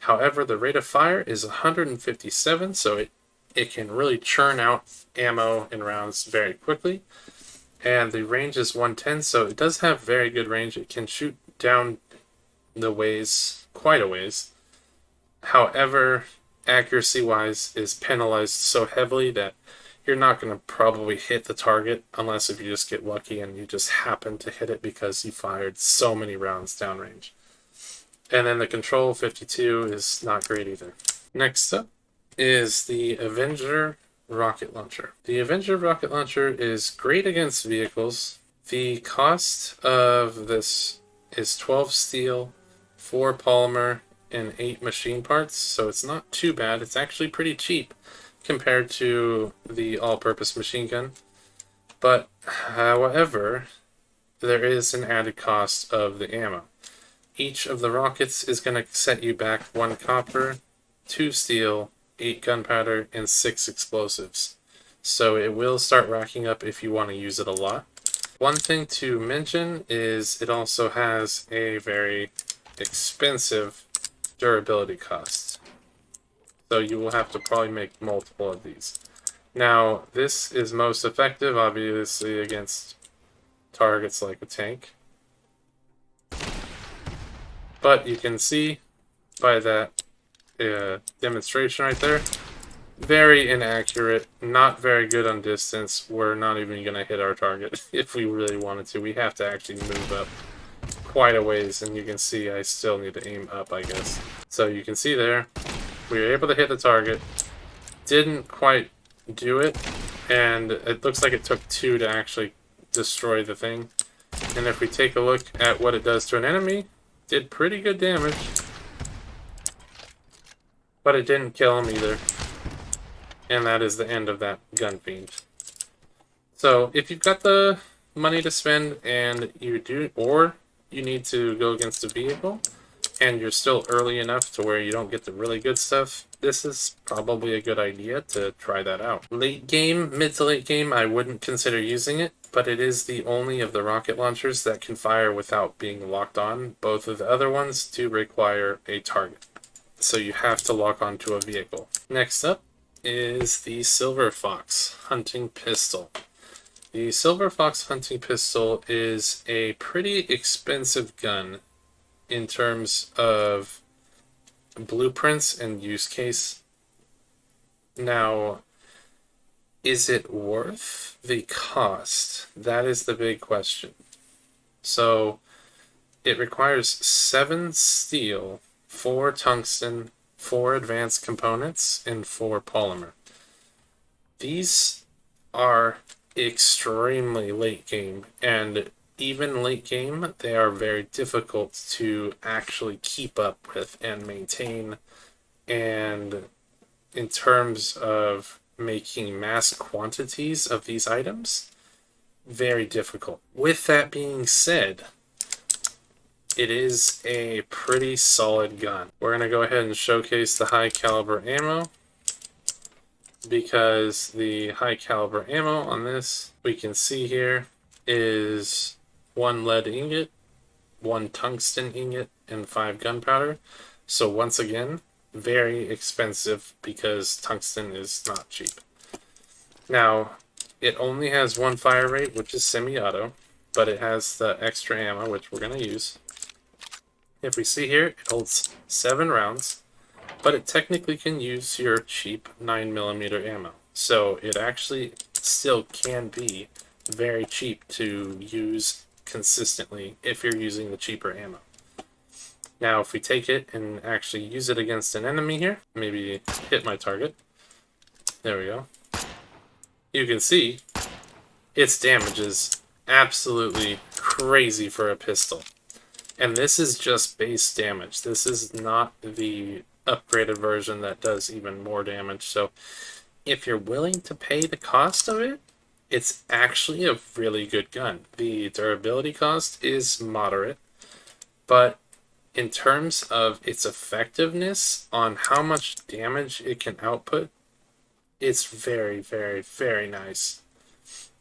However, the rate of fire is 157, so it can really churn out ammo and rounds very quickly. And the range is 110, so it does have very good range. It can shoot down the ways, quite a ways. However, accuracy-wise is penalized so heavily that you're not going to probably hit the target unless if you just get lucky and you just happen to hit it because you fired so many rounds downrange. And then the control 52 is not great either. Next up is the Avenger rocket launcher. The Avenger rocket launcher is great against vehicles. The cost of this is 12 steel, 4 polymer, and 8 machine parts, so it's not too bad. It's actually pretty cheap compared to the all-purpose machine gun. But, however, there is an added cost of the ammo. Each of the rockets is going to set you back 1 copper, 2 steel, 8 gunpowder, and 6 explosives. So it will start racking up if you want to use it a lot. One thing to mention is it also has a very expensive durability cost. So you will have to probably make multiple of these. Now, this is most effective, obviously, against targets like a tank. But you can see by that demonstration right there, very inaccurate, not very good on distance. We're not even going to hit our target if we really wanted to. We have to actually move up quite a ways, and you can see I still need to aim up, I guess. So you can see there, we were able to hit the target. Didn't quite do it, and it looks like it took 2 to actually destroy the thing. And if we take a look at what it does to an enemy, did pretty good damage. But it didn't kill him either. And that is the end of that gun fiend. So if you've got the money to spend and you do, or you need to go against a vehicle, and you're still early enough to where you don't get the really good stuff, this is probably a good idea to try that out. Late game, mid to late game, I wouldn't consider using it, but it is the only of the rocket launchers that can fire without being locked on. Both of the other ones do require a target, so you have to lock onto a vehicle. Next up is the Silver Fox Hunting Pistol. The Silver Fox Hunting Pistol is a pretty expensive gun in terms of blueprints and use case. Now, is it worth the cost? That is the big question. So, it requires 7 steel, 4 tungsten, 4 advanced components, and 4 polymer. These are extremely late game, and even late game, they are very difficult to actually keep up with and maintain, and in terms of making mass quantities of these items, very difficult. With that being said, it is a pretty solid gun. We're going to go ahead and showcase the high caliber ammo, because the high caliber ammo on this, we can see here, is 1 lead ingot, 1 tungsten ingot, and 5 gunpowder. So once again, very expensive because tungsten is not cheap. Now, it only has 1 fire rate, which is semi-auto, but it has the extra ammo, which we're going to use. If we see here, it holds 7 rounds, but it technically can use your cheap 9mm ammo. So it actually still can be very cheap to use consistently if you're using the cheaper ammo. Now if we take it and actually use it against an enemy here, maybe hit my target, there we go, you can see its damage is absolutely crazy for a pistol. And this is just base damage. This is not the upgraded version that does even more damage. So if you're willing to pay the cost of it, it's actually a really good gun. The durability cost is moderate, but in terms of its effectiveness on how much damage it can output, it's very, very, very nice.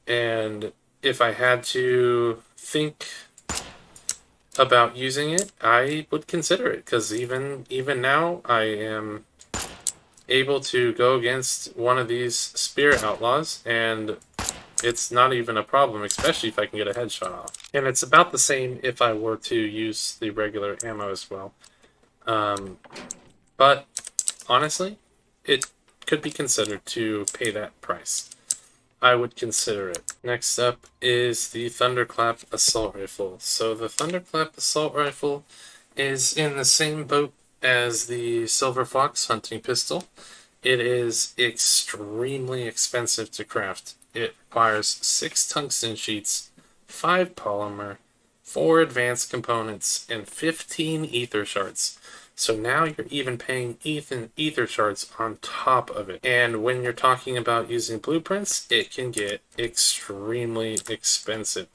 And if I had to think about using it, I would consider it, because even now I am able to go against one of these spirit outlaws and it's not even a problem, especially if I can get a headshot off. And it's about the same if I were to use the regular ammo as well. But honestly, it could be considered to pay that price. I would consider it. Next up is the Thunderclap Assault Rifle. So the Thunderclap Assault Rifle is in the same boat as the Silver Fox Hunting Pistol. It is extremely expensive to craft. It requires 6 tungsten sheets, 5 polymer, 4 advanced components, and 15 ether shards. So now you're even paying ether shards on top of it. And when you're talking about using blueprints, it can get extremely expensive.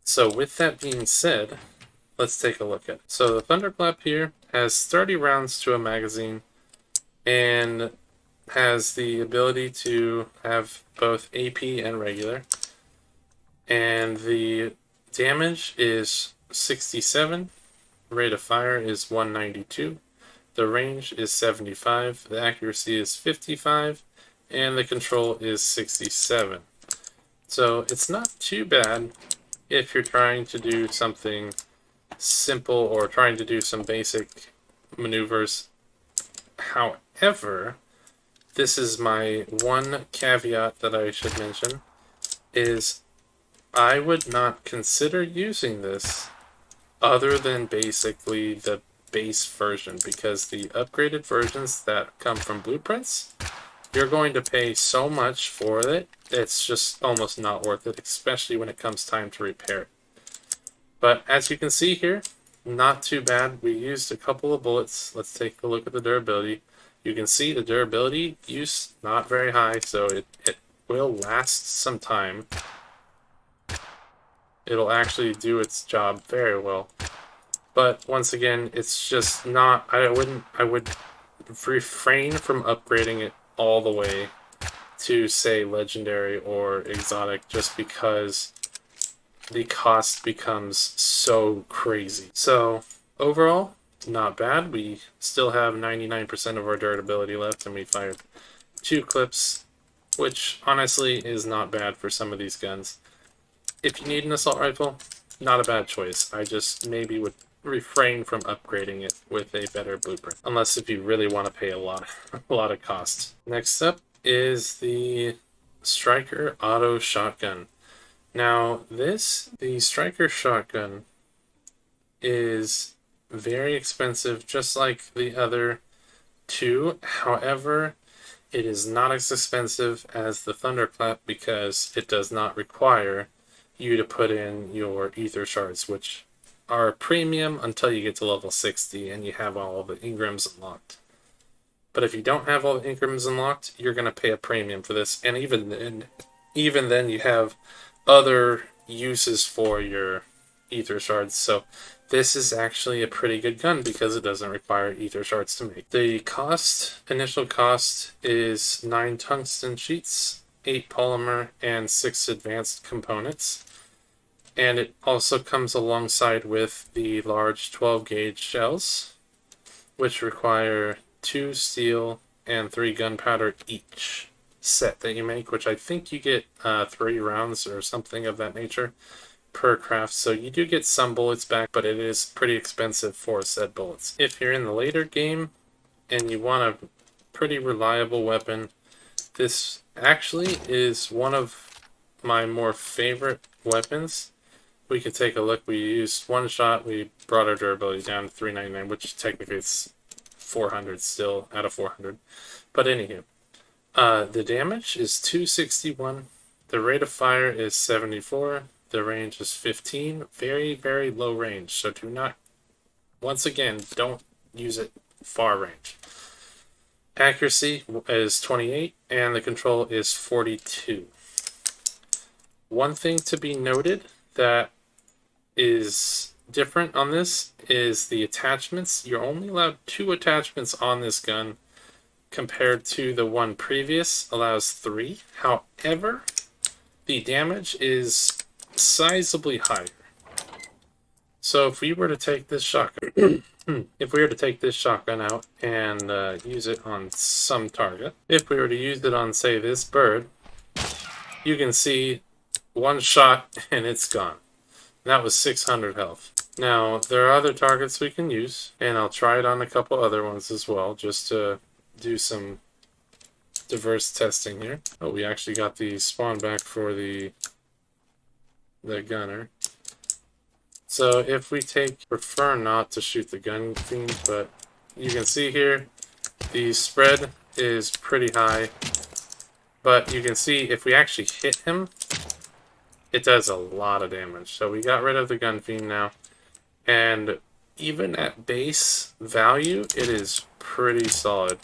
So with that being said, let's take a look at it. So the Thunderclap here has 30 rounds to a magazine and has the ability to have both AP and regular. And the damage is 67. Rate of fire is 192, the range is 75, the accuracy is 55, and the control is 67. So it's not too bad if you're trying to do something simple or trying to do some basic maneuvers. However, this is my one caveat that I should mention, is I would not consider using this other than basically the base version, because the upgraded versions that come from blueprints, you're going to pay so much for it, it's just almost not worth it, especially when it comes time to repair it. But as you can see here, not too bad. We used a couple of bullets. Let's take a look at the durability. You can see the durability use not very high, so it will last some time. It'll actually do its job very well. But once again, it's just not, I would refrain from upgrading it all the way to, say, legendary or exotic, just because the cost becomes so crazy. So overall, not bad. We still have 99% of our durability left, and we fired 2 clips, which honestly is not bad for some of these guns. If you need an assault rifle, not a bad choice. I just maybe would refrain from upgrading it with a better blueprint, unless if you really want to pay a lot of cost. Next up is the Striker Auto Shotgun. Now the Striker Shotgun is very expensive, just like the other two. However, it is not as expensive as the Thunderclap because it does not require you to put in your ether shards, which are premium until you get to level 60 and you have all the engrams unlocked. But if you don't have all the engrams unlocked, you're going to pay a premium for this, and even then you have other uses for your ether shards. So this is actually a pretty good gun because it doesn't require ether shards to make. The initial cost is 9 tungsten sheets, 8 polymer, and 6 advanced components. And it also comes alongside with the large 12 gauge shells, which require 2 steel and 3 gunpowder each set that you make, which I think you get 3 rounds or something of that nature per craft. So you do get some bullets back, but it is pretty expensive for said bullets. If you're in the later game and you want a pretty reliable weapon, this actually is one of my more favorite weapons. We could take a look. We used 1 shot. We brought our durability down to 399, which technically it's 400 still out of 400. But anywho, the damage is 261. The rate of fire is 74. The range is 15. Very, very low range. So do not, once again, don't use it far range. Accuracy is 28, and the control is 42. One thing to be noted that is different on this is the attachments. You're only allowed 2 attachments on this gun, compared to the one previous allows 3. However, the damage is sizably higher. So if we were to take this shotgun out and use it on some target, if we were to use it on, say, this bird, you can see 1 shot and it's gone. That was 600 health. Now, there are other targets we can use, and I'll try it on a couple other ones as well, just to do some diverse testing here. Oh, we actually got the spawn back for the gunner. So if we prefer not to shoot the gun fiend, but you can see here, the spread is pretty high. But you can see if we actually hit him, it does a lot of damage. So we got rid of the gun fiend now. And even at base value, it is pretty solid.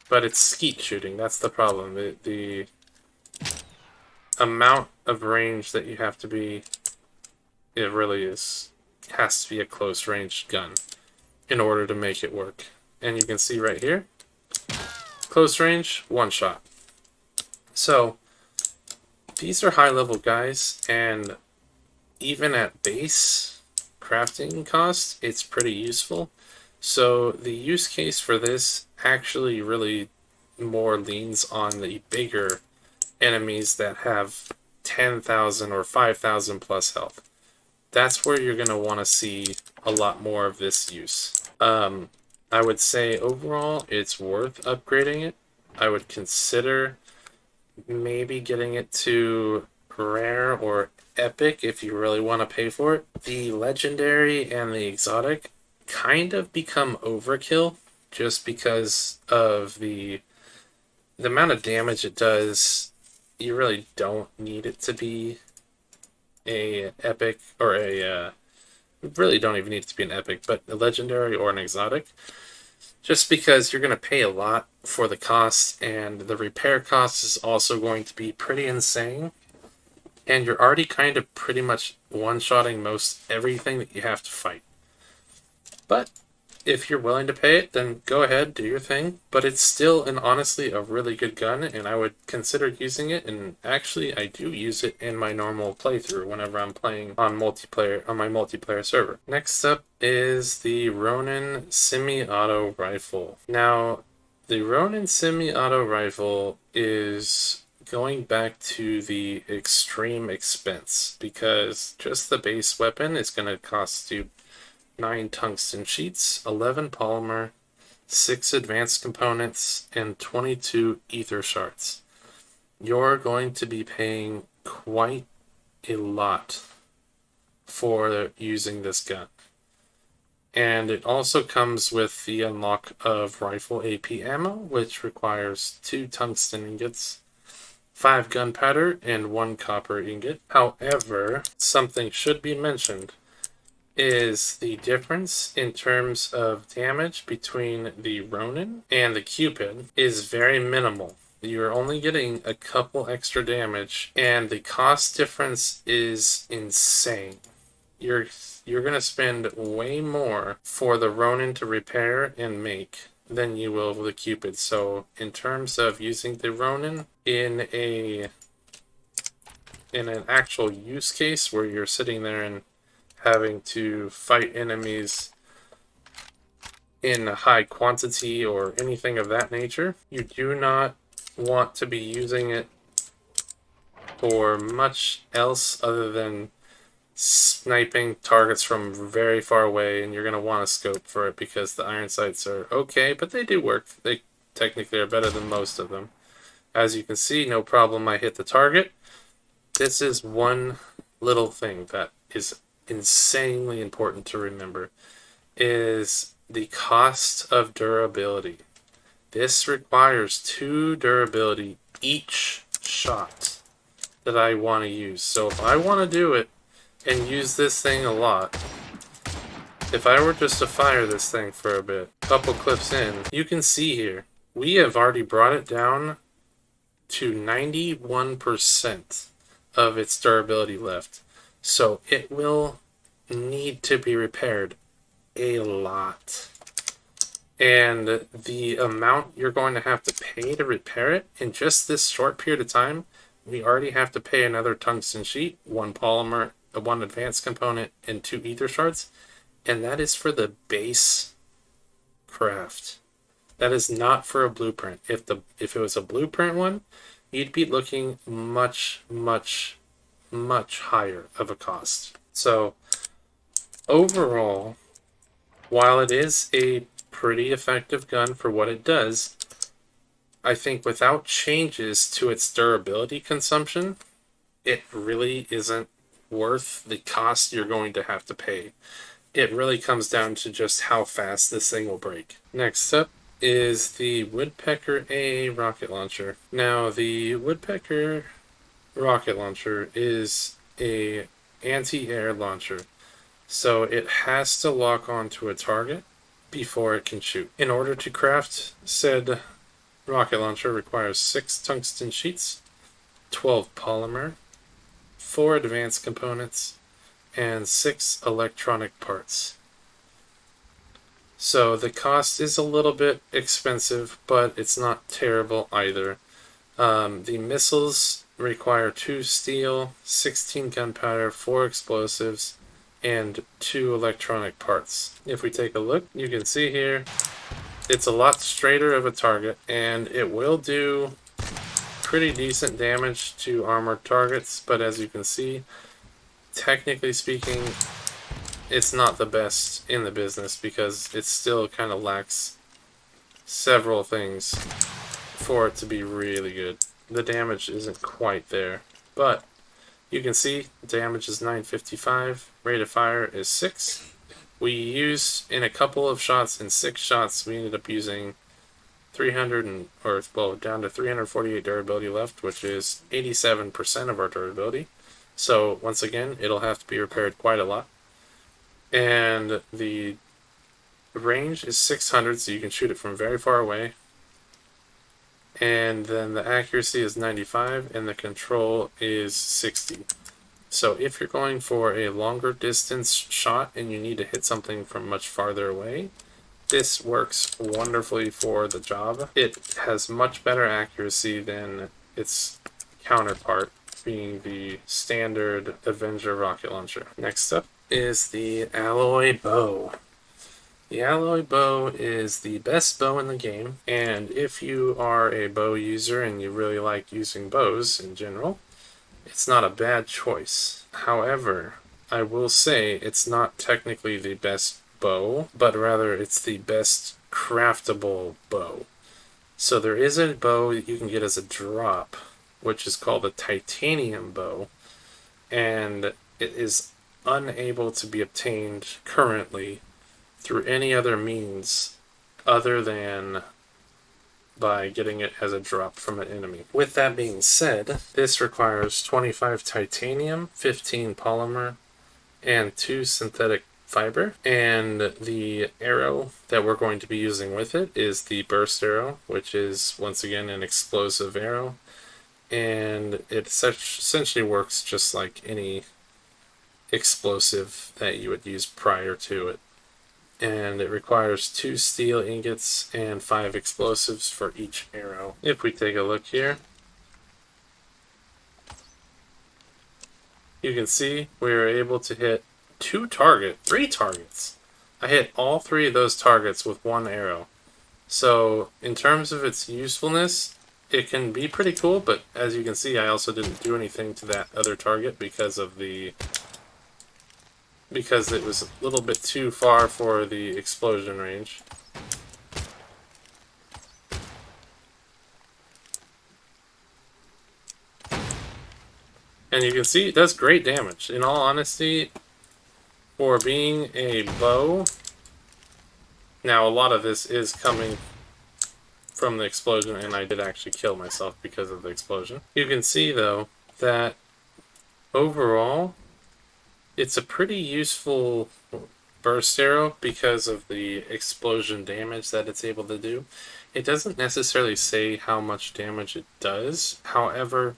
But it's skeet shooting, that's the problem. The amount of range that you have to be, it really has to be a close range gun in order to make it work. And you can see right here, close range, 1 shot. So these are high level guys, and even at base crafting cost, it's pretty useful. So the use case for this actually really more leans on the bigger enemies that have 10,000 or 5,000 plus health. That's where you're going to want to see a lot more of this use. I would say overall it's worth upgrading it. I would consider maybe getting it to rare or epic if you really want to pay for it. The legendary and the exotic kind of become overkill just because of the amount of damage it does. You really don't need it to be a epic or a really don't even need it to be an epic, but a legendary or an exotic. Just because you're going to pay a lot for the cost, and the repair cost is also going to be pretty insane. And you're already kind of pretty much one-shotting most everything that you have to fight. But if you're willing to pay it, then go ahead, do your thing. But it's still, and honestly, a really good gun, and I would consider using it. And actually, I do use it in my normal playthrough whenever I'm playing on multiplayer on my multiplayer server. Next up is the Ronin semi-auto rifle. Now, the Ronin semi-auto rifle is going back to the extreme expense, because just the base weapon is going to cost you 9 tungsten sheets, 11 polymer, 6 advanced components, and 22 ether shards. You're going to be paying quite a lot for using this gun. And it also comes with the unlock of rifle AP ammo, which requires 2 tungsten ingots, 5 gunpowder, and 1 copper ingot. However, something should be mentioned is the difference in terms of damage between the Ronin and the Cupid is very minimal. You're only getting a couple extra damage, and the cost difference is insane. You're gonna spend way more for the Ronin to repair and make than you will with the Cupid. So in terms of using the Ronin in an actual use case where you're sitting there and having to fight enemies in high quantity or anything of that nature, you do not want to be using it for much else other than sniping targets from very far away, and you're going to want a scope for it because the iron sights are okay, but they do work. They technically are better than most of them. As you can see, no problem, I hit the target. This is one little thing that is insanely important to remember, is the cost of durability. This requires 2 durability each shot that I want to use. So if I want to do it and use this thing a lot, if I were just to fire this thing for a bit, couple clips in, you can see here, we have already brought it down to 91% of its durability left. So it will need to be repaired a lot. And the amount you're going to have to pay to repair it in just this short period of time, we already have to pay another tungsten sheet, 1 polymer, 1 advanced component, and 2 ether shards. And that is for the base craft. That is not for a blueprint. If it was a blueprint one, you'd be looking much, much, much higher of a cost. So overall, while it is a pretty effective gun for what it does, I think without changes to its durability consumption, it really isn't worth the cost you're going to have to pay. It really comes down to just how fast this thing will break. Next up is the Woodpecker A rocket launcher. Now, the Woodpecker rocket launcher is a anti-air launcher, so it has to lock onto a target before it can shoot. In order to craft said rocket launcher requires 6 tungsten sheets, 12 polymer, 4 advanced components, and 6 electronic parts. So the cost is a little bit expensive, but it's not terrible either. The missiles require 2 steel, 16 gunpowder, 4 explosives, and 2 electronic parts. If we take a look, you can see here, it's a lot straighter of a target, and it will do pretty decent damage to armored targets, but as you can see, technically speaking, it's not the best in the business because it still kind of lacks several things for it to be really good. The damage isn't quite there, but You can see damage is 955, rate of fire is 6. We use in a couple of shots, in 6 shots, we ended up using 300 down to 348 durability left, which is 87% of our durability. So once again, it'll have to be repaired quite a lot. And the range is 600, so you can shoot it from very far away. And then the accuracy is 95, and the control is 60. So if you're going for a longer distance shot and you need to hit something from much farther away, this works wonderfully for the job. It has much better accuracy than its counterpart, being the standard Avenger rocket launcher. Next up is the Alloy Bow. The Alloy Bow is the best bow in the game, and if you are a bow user and you really like using bows in general, it's not a bad choice. However, I will say it's not technically the best bow, but rather it's the best craftable bow. So there is a bow that you can get as a drop, which is called a titanium bow, and it is unable to be obtained currently through any other means other than by getting it as a drop from an enemy. With that being said, this requires 25 titanium, 15 polymer, and 2 synthetic fiber. And the arrow that we're going to be using with it is the burst arrow, which is once again an explosive arrow. And it essentially works just like any explosive that you would use prior to it. And it requires 2 steel ingots and 5 explosives for each arrow. If we take a look here, you can see we were able to hit 3 targets. I hit all 3 of those targets with 1 arrow. So in terms of its usefulness, it can be pretty cool, but as you can see, I also didn't do anything to that other target because it was a little bit too far for the explosion range. And you can see it does great damage. In all honesty, for being a bow, now a lot of this is coming from the explosion, and I did actually kill myself because of the explosion. You can see though that overall it's a pretty useful burst arrow because of the explosion damage that it's able to do. It doesn't necessarily say how much damage it does. However,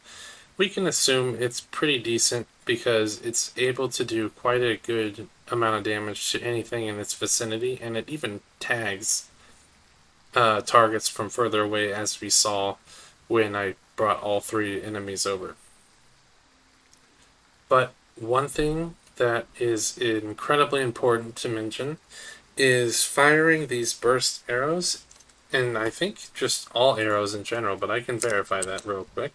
we can assume it's pretty decent because it's able to do quite a good amount of damage to anything in its vicinity, and it even tags targets from further away, as we saw when I brought all 3 enemies over. But one thing that is incredibly important to mention is firing these burst arrows, and I think just all arrows in general, but I can verify that real quick.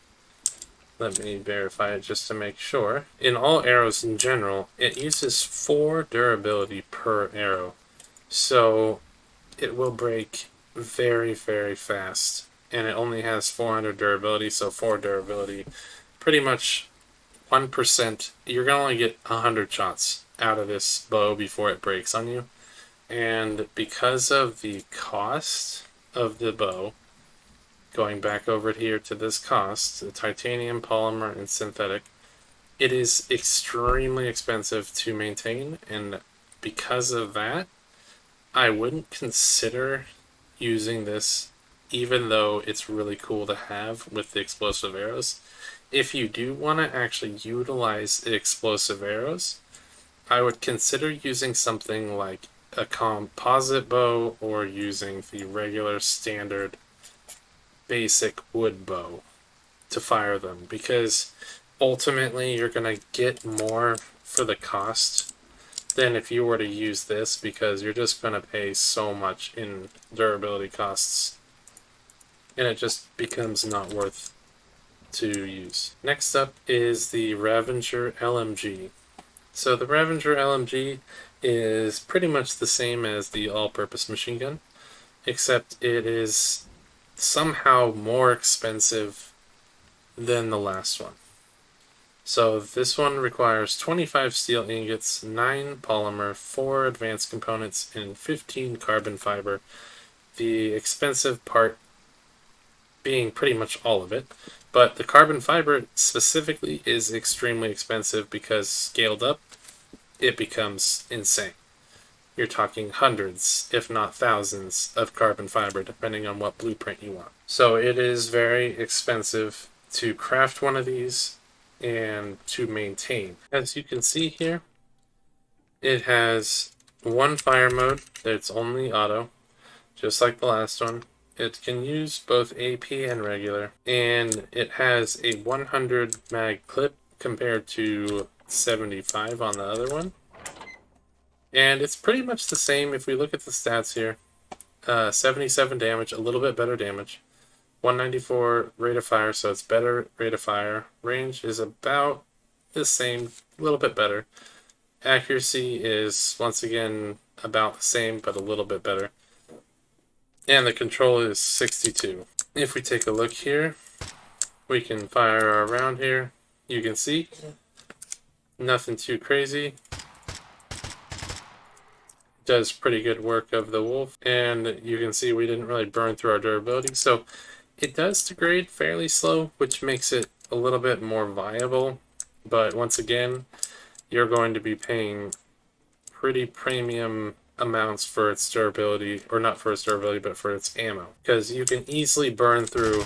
Let me verify it just to make sure. In all arrows in general, it uses 4 durability per arrow, so it will break very, very fast, and it only has 400 durability, so 4 durability, pretty much 1%, you're going to only get 100 shots out of this bow before it breaks on you. And because of the cost of the bow, going back over here to this cost, the titanium, polymer, and synthetic, it is extremely expensive to maintain, and because of that, I wouldn't consider using this, even though it's really cool to have with the explosive arrows. If you do want to actually utilize the explosive arrows, I would consider using something like a composite bow or using the regular standard basic wood bow to fire them, because ultimately you're going to get more for the cost than if you were to use this, because you're just going to pay so much in durability costs and it just becomes not worth to use. Next up is the Ravager LMG. So the Ravager LMG is pretty much the same as the all-purpose machine gun, except it is somehow more expensive than the last one. So this one requires 25 steel ingots, 9 polymer, 4 advanced components, and 15 carbon fiber. The expensive part being pretty much all of it. But the carbon fiber specifically is extremely expensive because scaled up, it becomes insane. You're talking hundreds, if not thousands, of carbon fiber depending on what blueprint you want. So it is very expensive to craft one of these and to maintain. As you can see here, it has one fire mode that's only auto, just like the last one. It can use both AP and regular, and it has a 100 mag clip compared to 75 on the other one. And it's pretty much the same if we look at the stats here. 77 damage, a little bit better damage. 194 rate of fire, so it's better rate of fire. Range is about the same, a little bit better. Accuracy is, once again, about the same, but a little bit better. And the control is 62. If we take a look here, we can fire our round here. You can see, nothing too crazy. Does pretty good work of the wolf, and you can see we didn't really burn through our durability, so it does degrade fairly slow, which makes it a little bit more viable. But once again, you're going to be paying pretty premium amounts for its durability, or not for its durability, but for its ammo, because you can easily burn through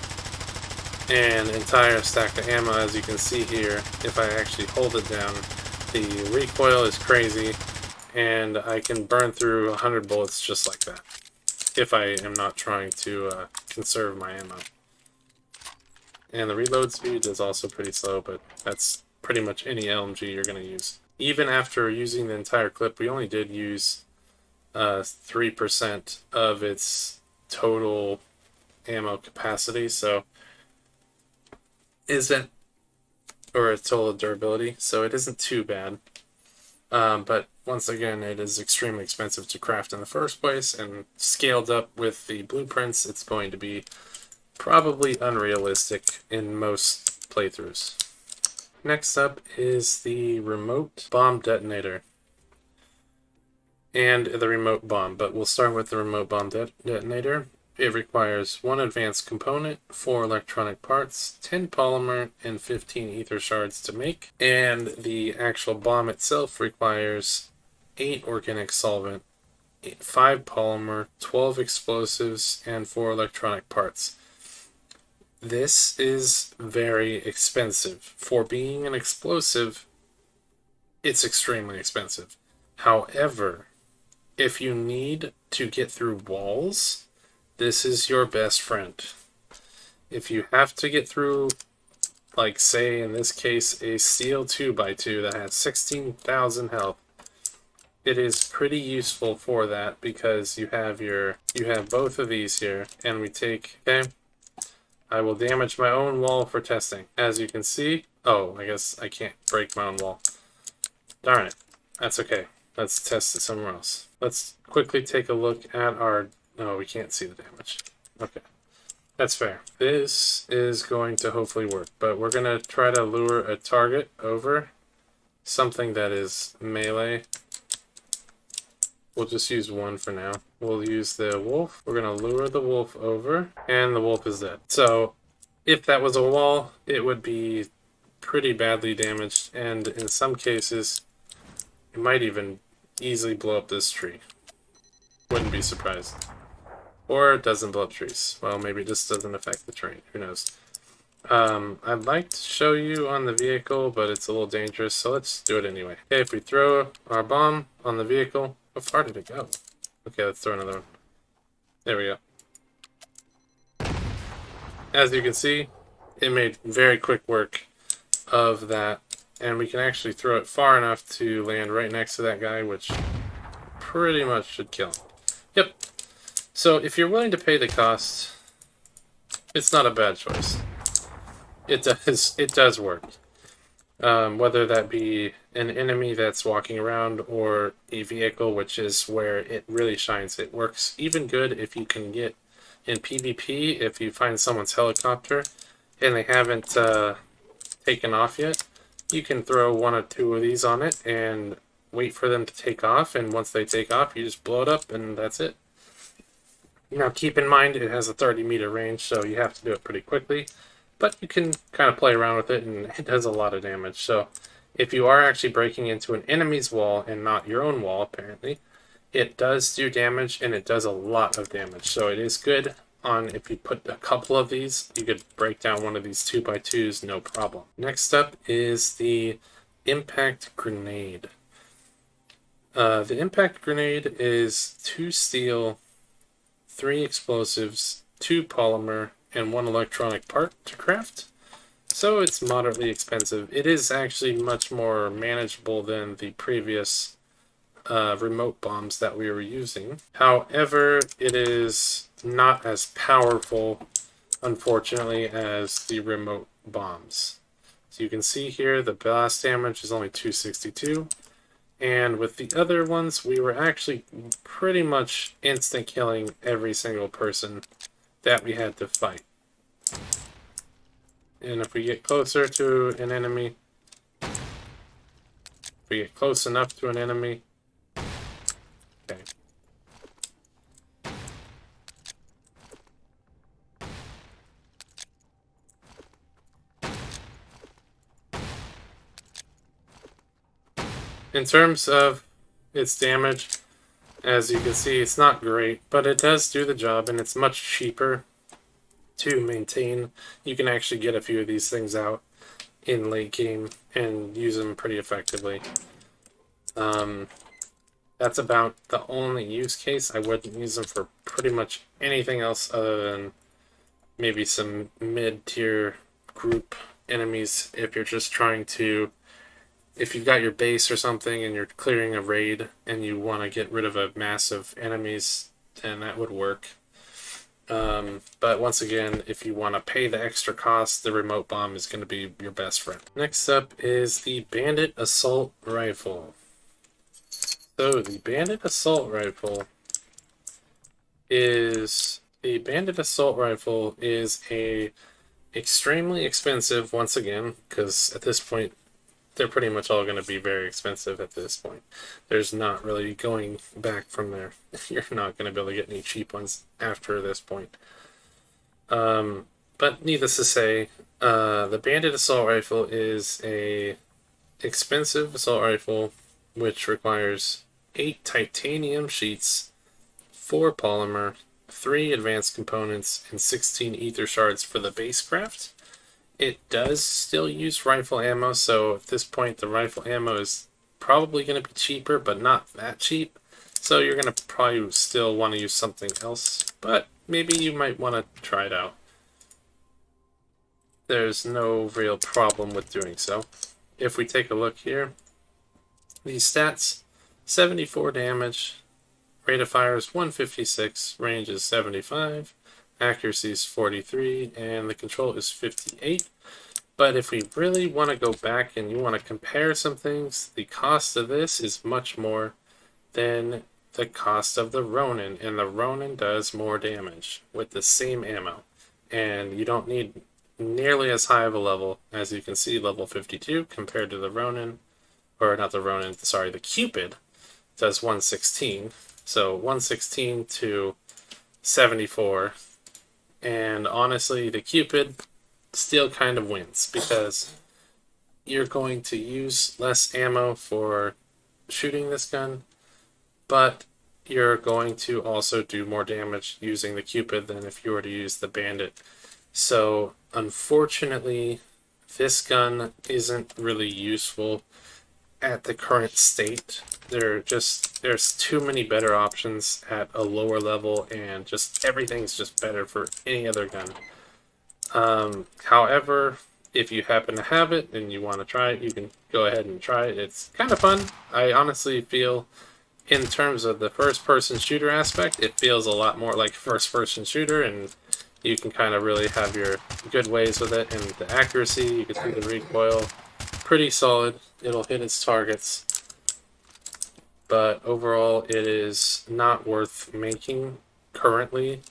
an entire stack of ammo. As you can see here, if I actually hold it down, the recoil is crazy, and I can burn through 100 bullets just like that, if I am not trying to conserve my ammo. And the reload speed is also pretty slow, but that's pretty much any LMG you're going to use. Even after using the entire clip, we only did use 3% of its total ammo capacity, so or its total durability, so it isn't too bad. But once again, it is extremely expensive to craft in the first place, and scaled up with the blueprints, it's going to be probably unrealistic in most playthroughs. Next up is the remote bomb detonator and the remote bomb, but we'll start with the remote bomb detonator. It requires 1 advanced component, 4 electronic parts, 10 polymer, and 15 ether shards to make. And the actual bomb itself requires 8 organic solvent, 5 polymer, 12 explosives, and 4 electronic parts. This is very expensive. For being an explosive, it's extremely expensive. However, if you need to get through walls, this is your best friend. If you have to get through, like say in this case, a steel 2x2 that has 16,000 health, it is pretty useful for that, because you have both of these here, and we take, okay, I will damage my own wall for testing. As you can see, oh, I guess I can't break my own wall. Darn it. That's okay. Let's test it somewhere else. Let's quickly take a look at our... No, we can't see the damage. Okay. That's fair. This is going to hopefully work, but we're going to try to lure a target over something that is melee. We'll just use one for now. We'll use the wolf. We're going to lure the wolf over, and the wolf is dead. So, if that was a wall, it would be pretty badly damaged, and in some cases, it might even easily blow up this tree. Wouldn't be surprised. Or it doesn't blow up trees. Well, maybe it just doesn't affect the terrain. Who knows? I'd like to show you on the vehicle, but it's a little dangerous, so let's do it anyway. Okay, if we throw our bomb on the vehicle... How far did it go? Okay, let's throw another one. There we go. As you can see, it made very quick work of that, and we can actually throw it far enough to land right next to that guy, which pretty much should kill him. Yep. So if you're willing to pay the cost, it's not a bad choice. It does work. Whether that be an enemy that's walking around or a vehicle, which is where it really shines. It works even good if you can get in PvP, if you find someone's helicopter and they haven't taken off yet. you can throw one or two of these on it and wait for them to take off, and once they take off, you just blow it up, and that's it. Now keep in mind it has a 30-meter range, so you have to do it pretty quickly, but you can kind of play around with it, and it does a lot of damage. So if you are actually breaking into an enemy's wall and not your own wall, apparently, it does do damage, and it does a lot of damage. So it is good on if you put a couple of these, you could break down one of these 2x2s, no problem. Next up is the impact grenade. The impact grenade is 2 steel, 3 explosives, 2 polymer, and 1 electronic part to craft. So it's moderately expensive. It is actually much more manageable than the previous remote bombs that we were using. However, it is not as powerful, unfortunately, as the remote bombs. So you can see here the blast damage is only 262. And with the other ones, we were actually pretty much instant killing every single person that we had to fight. And if we get closer to an enemy, if we get close enough to an enemy, okay. In terms of its damage, as you can see, it's not great, but it does do the job, and it's much cheaper to maintain. You can actually get a few of these things out in late game and use them pretty effectively. That's about the only use case. I wouldn't use them for pretty much anything else other than maybe some mid-tier group enemies if you're just trying to, if you've got your base or something and you're clearing a raid and you want to get rid of a mass of enemies, then that would work. But once again, if you want to pay the extra cost, the remote bomb is going to be your best friend. Next up is the Bandit Assault Rifle. So the Bandit Assault Rifle is a extremely expensive, once again, because at this point they're pretty much all going to be very expensive at this point. There's not really going back from there. You're not going to be able to get any cheap ones after this point. But needless to say, the Bandit Assault Rifle is a expensive assault rifle which requires 8 titanium sheets, 4 polymer, 3 advanced components, and 16 ether shards for the base craft. It does still use rifle ammo, so at this point the rifle ammo is probably going to be cheaper, but not that cheap. So you're going to probably still want to use something else, but maybe you might want to try it out. There's no real problem with doing so. If we take a look here, these stats, 74 damage, rate of fire is 156, range is 75, accuracy is 43, and the control is 58. But if we really want to go back and you want to compare some things, the cost of this is much more than the cost of the Ronin, and the Ronin does more damage with the same ammo. And you don't need nearly as high of a level, as you can see, level 52 compared to the Ronin, or not the Ronin, sorry, the Cupid does 116. So 116 to 74. And honestly, the Cupid still kind of wins because you're going to use less ammo for shooting this gun, but you're going to also do more damage using the Cupid than if you were to use the Bandit. So unfortunately, this gun isn't really useful at the current state. There's too many better options at a lower level, and just everything's just better for any other gun. However, if you happen to have it and you want to try it, you can go ahead and try it. It's kind of fun. I honestly feel, in terms of the first-person shooter aspect, it feels a lot more like a first-person shooter, and you can kind of really have your good ways with it. And the accuracy, you can see the recoil, pretty solid. It'll hit its targets. But overall, it is not worth making currently.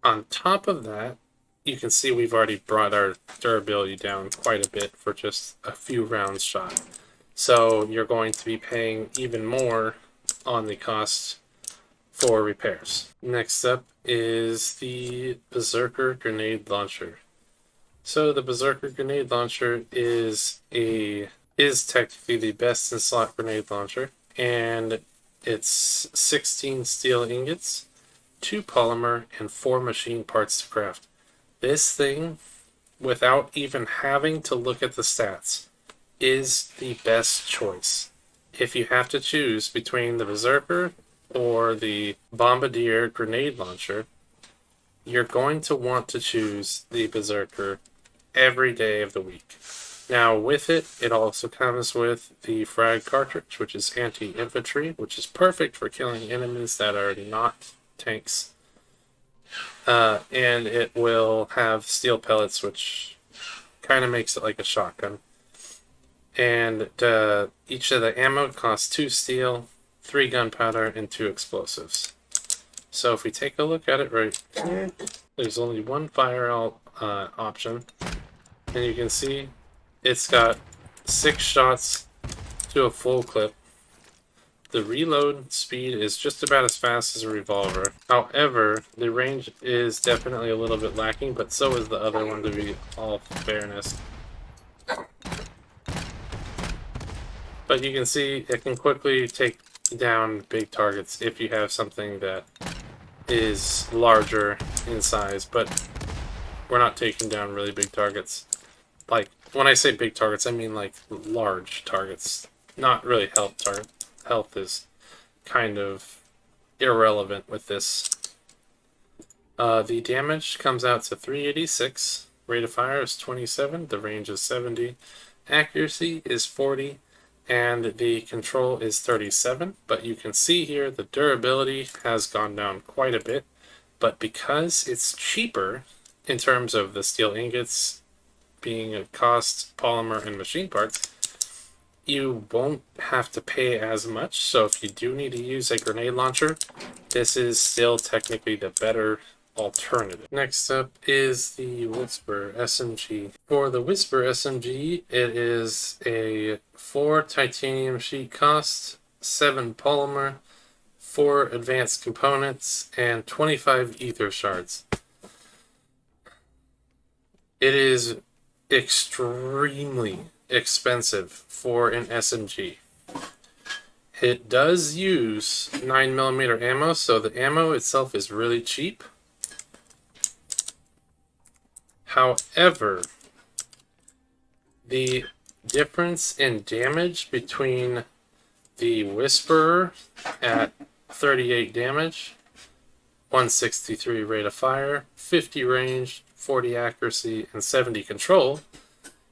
On top of that, you can see we've already brought our durability down quite a bit for just a few rounds shot. So you're going to be paying even more on the cost for repairs. Next up is the Berserker Grenade Launcher. So the Berserker Grenade Launcher is technically the best in slot grenade launcher, and it's 16 steel ingots, 2 polymer, and 4 machine parts to craft. This thing, without even having to look at the stats, is the best choice. If you have to choose between the Berserker or the Bombardier grenade launcher, you're going to want to choose the Berserker every day of the week. Now, with it, it also comes with the frag cartridge, which is anti-infantry, which is perfect for killing enemies that are not tanks. And it will have steel pellets, which kind of makes it like a shotgun. And each of the ammo costs 2 steel, 3 gunpowder, and 2 explosives. So if we take a look at it right here, there's only one fire option. And you can see it's got 6 shots to a full clip. The reload speed is just about as fast as a revolver. However, the range is definitely a little bit lacking, but so is the other one, to be all fairness. But you can see it can quickly take down big targets if you have something that is larger in size, but we're not taking down really big targets. Like, when I say big targets, I mean like large targets, not really health target. Health is kind of irrelevant with this. The damage comes out to 386, rate of fire is 27, the range is 70, accuracy is 40, and the control is 37, but you can see here the durability has gone down quite a bit, but because it's cheaper in terms of the steel ingots being a cost, polymer, and machine parts, you won't have to pay as much. So if you do need to use a grenade launcher, this is still technically the better alternative. Next up is the Whisper SMG. For the Whisper SMG, it is a 4 titanium sheet cost, 7 polymer, 4 advanced components, and 25 ether shards. It is extremely expensive for an SMG. It does use 9mm ammo, so the ammo itself is really cheap. However, the difference in damage between the Whisperer at 38 damage, 163 rate of fire, 50 range, 40 accuracy, and 70 control,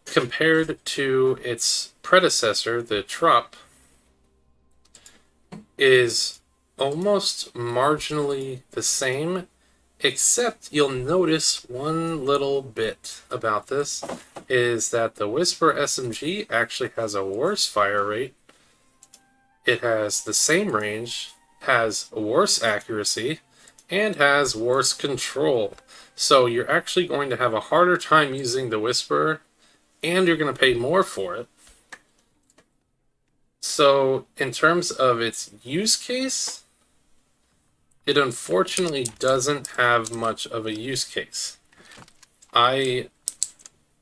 compared to its predecessor, the Trop, is almost marginally the same, except you'll notice one little bit about this is that the Whisper SMG actually has a worse fire rate. It has the same range, has worse accuracy, and has worse control. So you're actually going to have a harder time using the Whisperer, and you're going to pay more for it. So in terms of its use case, it unfortunately doesn't have much of a use case. I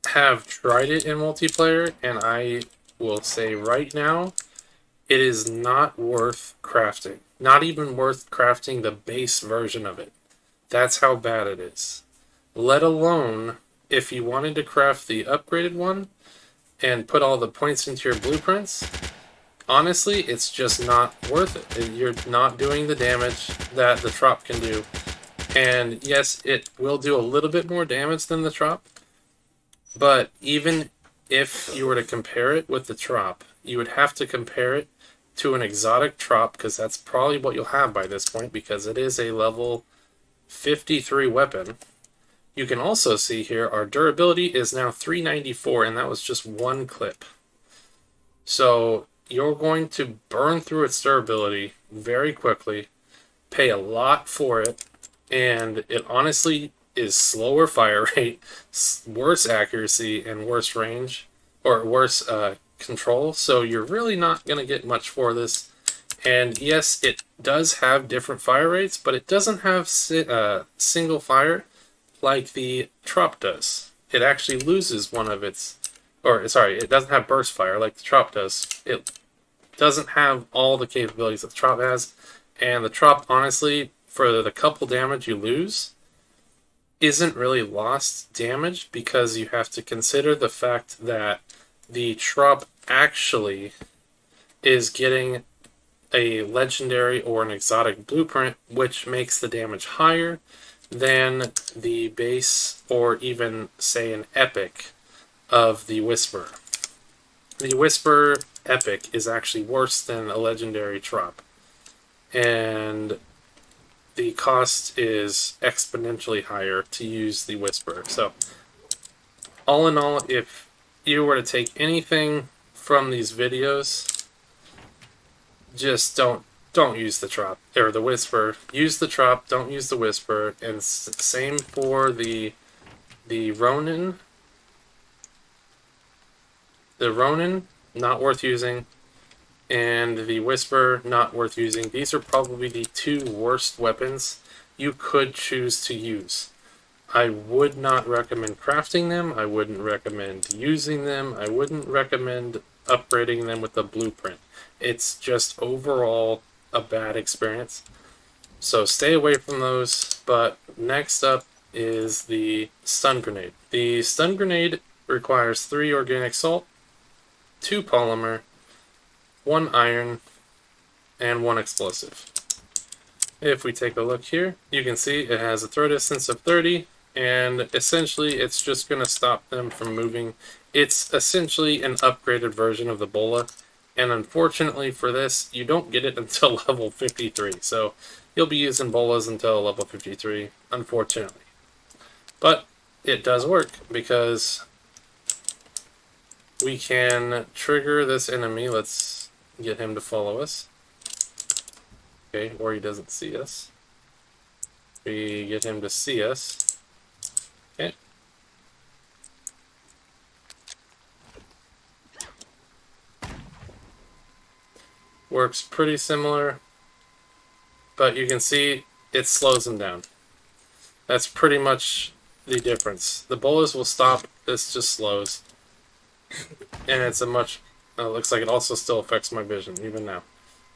have tried it in multiplayer, and I will say right now, it is not worth crafting. Not even worth crafting the base version of it. That's how bad it is. Let alone, if you wanted to craft the upgraded one and put all the points into your blueprints, honestly, it's just not worth it. You're not doing the damage that the Trop can do. And yes, it will do a little bit more damage than the Trop, but even if you were to compare it with the Trop, you would have to compare it to an exotic Trop, because that's probably what you'll have by this point, because it is a level 53 weapon. You can also see here our durability is now 394, and that was just one clip. So you're going to burn through its durability very quickly, pay a lot for it, and it honestly is slower fire rate, worse accuracy, and worse range, or worse control. So you're really not going to get much for this. And yes, it does have different fire rates, but it doesn't have single fire like the Trop does. It actually loses one of its, or sorry, it doesn't have burst fire like the Trop does. It doesn't have all the capabilities that the Trop has, and the Trop, honestly, for the couple damage you lose, isn't really lost damage because you have to consider the fact that the Trop actually is getting a legendary or an exotic blueprint, which makes the damage higher than the base or even, say, an epic of the Whisper. The Whisper epic is actually worse than a legendary Trop, and the cost is exponentially higher to use the Whisper. So, all in all, if you were to take anything from these videos, just don't use the Trop or the Whisper. Use the Trop, don't use the Whisper, and same for the Ronin. The Ronin, not worth using, and the Whisper, not worth using. These are probably the two worst weapons you could choose to use. I would not recommend crafting them. I wouldn't recommend using them. I wouldn't recommend upgrading them with the blueprint. It's just overall a bad experience. So stay away from those. But next up is the stun grenade. The stun grenade requires 3 organic salt, 2 polymer, 1 iron, and 1 explosive. If we take a look here, you can see it has a throw distance of 30, and essentially it's just going to stop them from moving. It's essentially an upgraded version of the Bola, and unfortunately for this, you don't get it until level 53, so you'll be using Bolas until level 53, unfortunately. But it does work, because we can trigger this enemy. Let's get him to follow us. Okay, or he doesn't see us. We get him to see us. Okay. Works pretty similar, but you can see it slows him down. That's pretty much the difference. The Bolas will stop, this just slows. And it's a much... looks like it also still affects my vision, even now.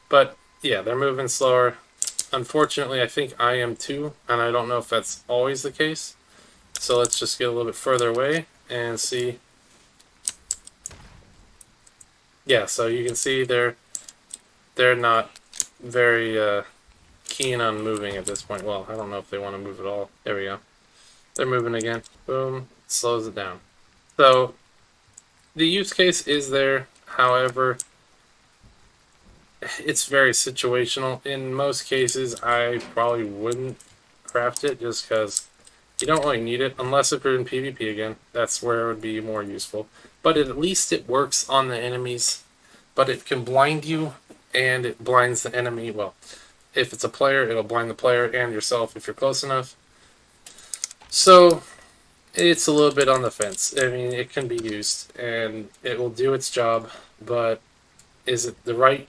But, yeah, they're moving slower. Unfortunately, I think I am too, and I don't know if that's always the case. So let's just get a little bit further away and see. Yeah, so you can see they're not very keen on moving at this point. Well, I don't know if they want to move at all. There we go. They're moving again. Boom. Slows it down. So the use case is there. However, it's very situational. In most cases, I probably wouldn't craft it just because you don't really need it, unless if you're in PvP again. That's where it would be more useful. But at least it works on the enemies. But it can blind you, and it blinds the enemy. Well, if it's a player, it'll blind the player and yourself if you're close enough. So it's a little bit on the fence. I mean, it can be used, and it will do its job, but is it the right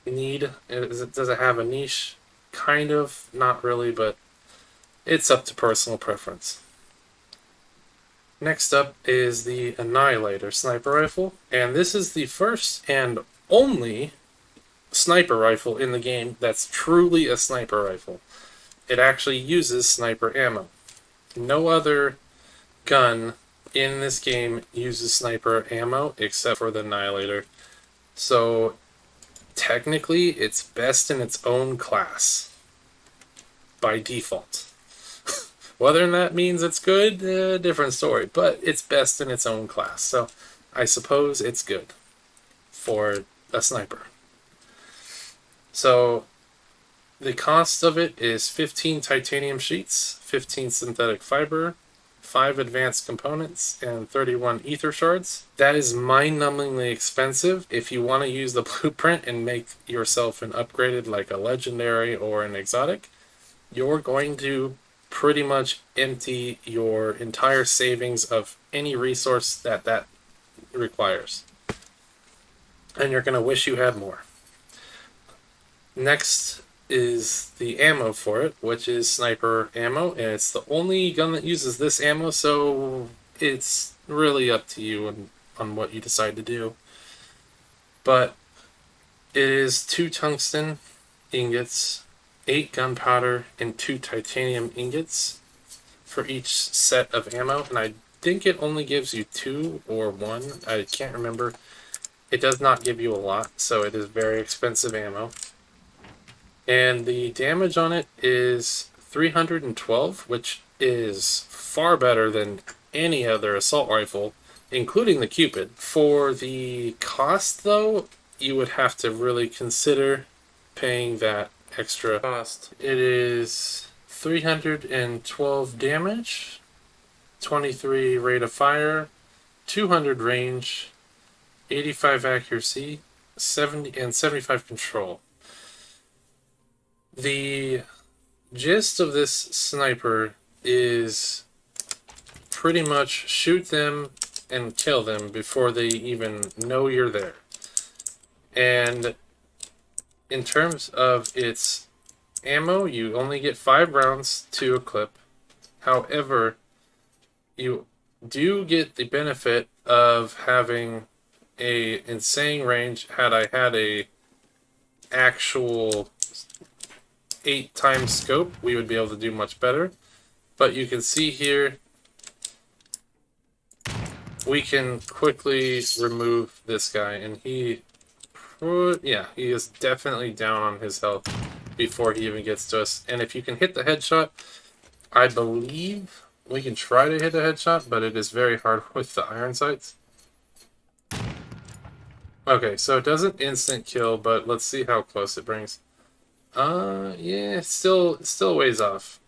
need? Does it have a niche? Kind of, not really, but it's up to personal preference. Next up is the Annihilator sniper rifle, and this is the first and only sniper rifle in the game that's truly a sniper rifle. It actually uses sniper ammo. No other gun in this game uses sniper ammo except for the Annihilator. So technically it's best in its own class by default. Whether that means it's good, different story, but it's best in its own class. So I suppose it's good for a sniper. So the cost of it is 15 titanium sheets, 15 synthetic fiber, 5 advanced components, and 31 ether shards. That is mind-numbingly expensive. If you want to use the blueprint and make yourself an upgraded, like a legendary or an exotic, you're going to pretty much empty your entire savings of any resource that requires. And you're going to wish you had more. Next is the ammo for it, which is sniper ammo, and it's the only gun that uses this ammo, so it's really up to you on what you decide to do. But it is 2 tungsten ingots, 8 gunpowder, and 2 titanium ingots for each set of ammo, and I think it only gives you 2 or 1, I can't remember. It does not give you a lot, so it is very expensive ammo. And the damage on it is 312, which is far better than any other assault rifle, including the Cupid. For the cost, though, you would have to really consider paying that extra cost. It is 312 damage, 23 rate of fire, 200 range, 85 accuracy, 70 and 75 control. The gist of this sniper is pretty much shoot them and kill them before they even know you're there. And in terms of its ammo, you only get 5 rounds to a clip. However, you do get the benefit of having a insane range. Had I had a actual 8 times scope, we would be able to do much better. But you can see here, we can quickly remove this guy, and he is definitely down on his health before he even gets to us. And if you can hit the headshot, I believe we can try to hit a headshot, but it is very hard with the iron sights. Okay, so it doesn't instant kill, but let's see how close it brings. Yeah, still ways off.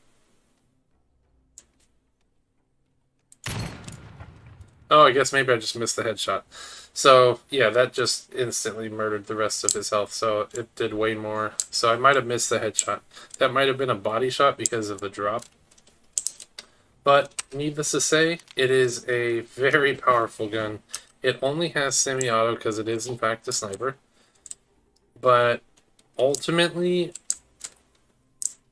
Oh, I guess maybe I just missed the headshot. So, yeah, that just instantly murdered the rest of his health, so it did way more. So I might have missed the headshot. That might have been a body shot because of the drop. But, needless to say, it is a very powerful gun. It only has semi-auto because it is, in fact, a sniper. But, ultimately,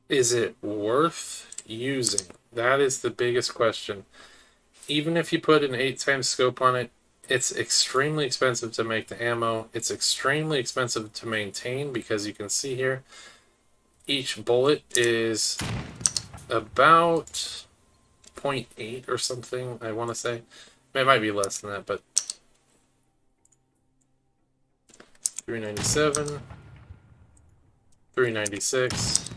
is it worth using? That is the biggest question. Even if you put an 8 times scope on it, it's extremely expensive to make the ammo. It's extremely expensive to maintain because you can see here, each bullet is about 0.8 or something, I want to say. It might be less than that, but 397, 396.